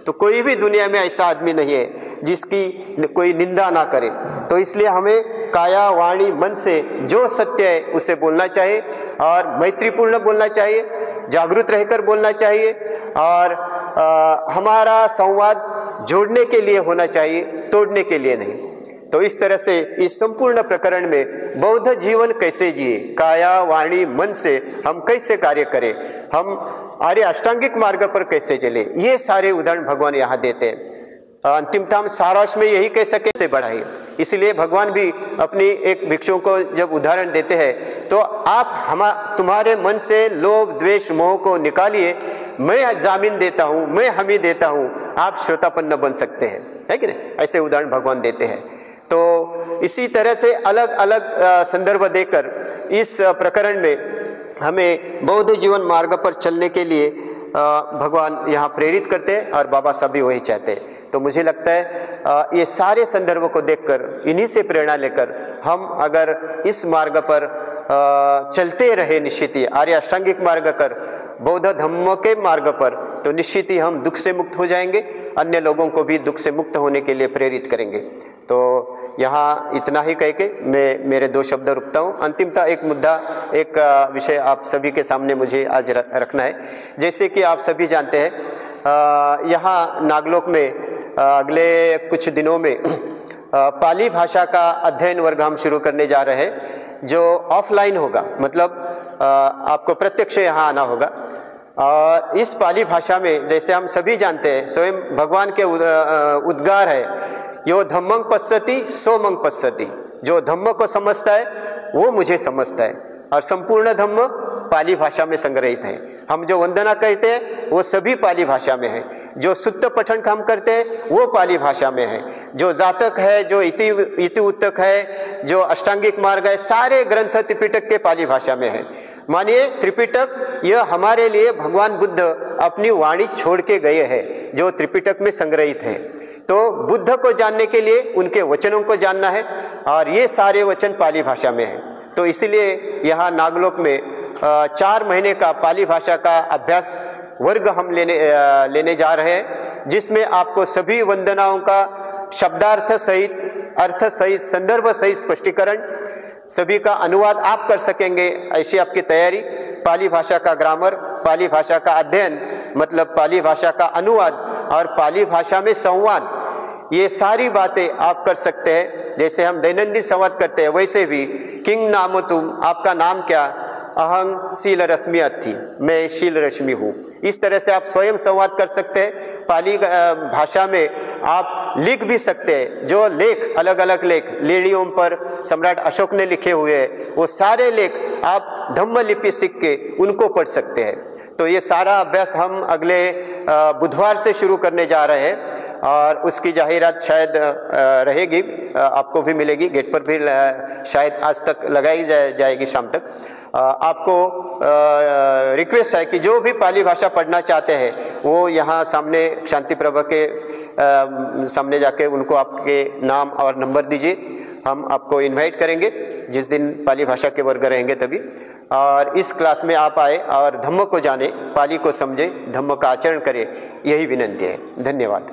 तो कोई भी दुनिया में ऐसा आदमी नहीं है जिसकी कोई निंदा ना करे। तो इसलिए हमें काया वाणी मन से जो सत्य है उसे बोलना चाहिए और मैत्रीपूर्ण बोलना चाहिए, जागरूक रहकर बोलना चाहिए और हमारा संवाद जोड़ने के लिए होना चाहिए, तोड़ने के लिए नहीं। तो इस तरह से इस संपूर्ण प्रकरण में बौद्ध जीवन कैसे जिए, काया वाणी मन से हम कैसे कार्य करें, हम आर्य अष्टांगिक मार्ग पर कैसे चले, ये सारे उदाहरण भगवान यहाँ देते हैं। अंतिमतः हम सारांश में यही कह सके से बढ़ाइए। इसलिए भगवान भी अपनी एक भिक्षु को जब उदाहरण देते हैं तो आप तुम्हारे मन से लोभ द्वेष मोह को निकालिए, मैं जामीन देता हूँ, मैं हमी देता हूँ, आप श्रोतापन्न बन सकते हैं, है कि नहीं। ऐसे उदाहरण भगवान देते हैं। तो इसी तरह से अलग अलग संदर्भ देकर इस प्रकरण में हमें बौद्ध जीवन मार्ग पर चलने के लिए भगवान यहाँ प्रेरित करते हैं और बाबा साहब भी वही चाहते हैं। तो मुझे लगता है ये सारे संदर्भों को देखकर, इन्हीं से प्रेरणा लेकर हम अगर इस मार्ग पर चलते रहे, निश्चित ही आर्य अष्टांगिक मार्ग कर, बौद्ध धम्म के मार्ग पर, तो निश्चित ही हम दुख से मुक्त हो जाएंगे, अन्य लोगों को भी दुख से मुक्त होने के लिए प्रेरित करेंगे। तो यहाँ इतना ही कह के मैं मेरे दो शब्द रुकता हूँ। अंतिमतः एक मुद्दा, एक विषय आप सभी के सामने मुझे आज रखना है। जैसे कि आप सभी जानते हैं, यहाँ नागलोक में अगले कुछ दिनों में पाली भाषा का अध्ययन वर्ग हम शुरू करने जा रहे हैं, जो ऑफलाइन होगा, मतलब आपको प्रत्यक्ष यहाँ आना होगा। और इस पाली भाषा में, जैसे हम सभी जानते हैं, स्वयं भगवान के उद्गार है, यो धम्मं पश्यति सो मं पश्यति। जो धम्म को समझता है वो मुझे समझता है, और संपूर्ण धम्म पाली भाषा में संग्रहित है। हम जो वंदना करते हैं वो सभी पाली भाषा में है, जो सुत्त पठन हम करते हैं वो पाली भाषा में है, जो जातक है, जो इति उत्तक है, जो अष्टांगिक मार्ग है, सारे ग्रंथ त्रिपिटक के पाली भाषा में है। मानिए त्रिपिटक यह हमारे लिए भगवान बुद्ध अपनी वाणी छोड़ के गए हैं जो त्रिपिटक में संग्रहित है। तो बुद्ध को जानने के लिए उनके वचनों को जानना है और ये सारे वचन पाली भाषा में हैं। तो इसलिए यहाँ नागलोक में 4 महीने का पाली भाषा का अभ्यास वर्ग हम लेने जा रहे हैं, जिसमें आपको सभी वंदनाओं का शब्दार्थ सहित, अर्थ सहित, संदर्भ सहित स्पष्टीकरण, सभी का अनुवाद आप कर सकेंगे, ऐसी आपकी तैयारी। पाली भाषा का ग्रामर, पाली भाषा का अध्ययन मतलब पाली भाषा का अनुवाद और पाली भाषा में संवाद, ये सारी बातें आप कर सकते हैं। जैसे हम दैनंदिन संवाद करते हैं वैसे भी किंग नामो तुम, आपका नाम क्या, अहं शील रश्मि अथि, मैं शील रश्मि हूँ। इस तरह से आप स्वयं संवाद कर सकते हैं। पाली भाषा में आप लिख भी सकते हैं, जो लेख अलग अलग लेख लेड़ियों पर सम्राट अशोक ने लिखे हुए हैं, वो सारे लेख आप धम्म लिपि सीख के उनको पढ़ सकते हैं। तो ये सारा अभ्यास हम अगले बुधवार से शुरू करने जा रहे हैं और उसकी जाहिरात शायद रहेगी, आपको भी मिलेगी, गेट पर भी शायद आज तक लगाई जाएगी शाम तक। आपको रिक्वेस्ट है कि जो भी पाली भाषा पढ़ना चाहते हैं वो यहाँ सामने शांति प्रभा के सामने जाके उनको आपके नाम और नंबर दीजिए, हम आपको इनवाइट करेंगे जिस दिन पाली भाषा के वर्ग रहेंगे तभी। और इस क्लास में आप आए और धम्म को जाने, पाली को समझे, धम्म का आचरण करें, यही विनंती है। धन्यवाद।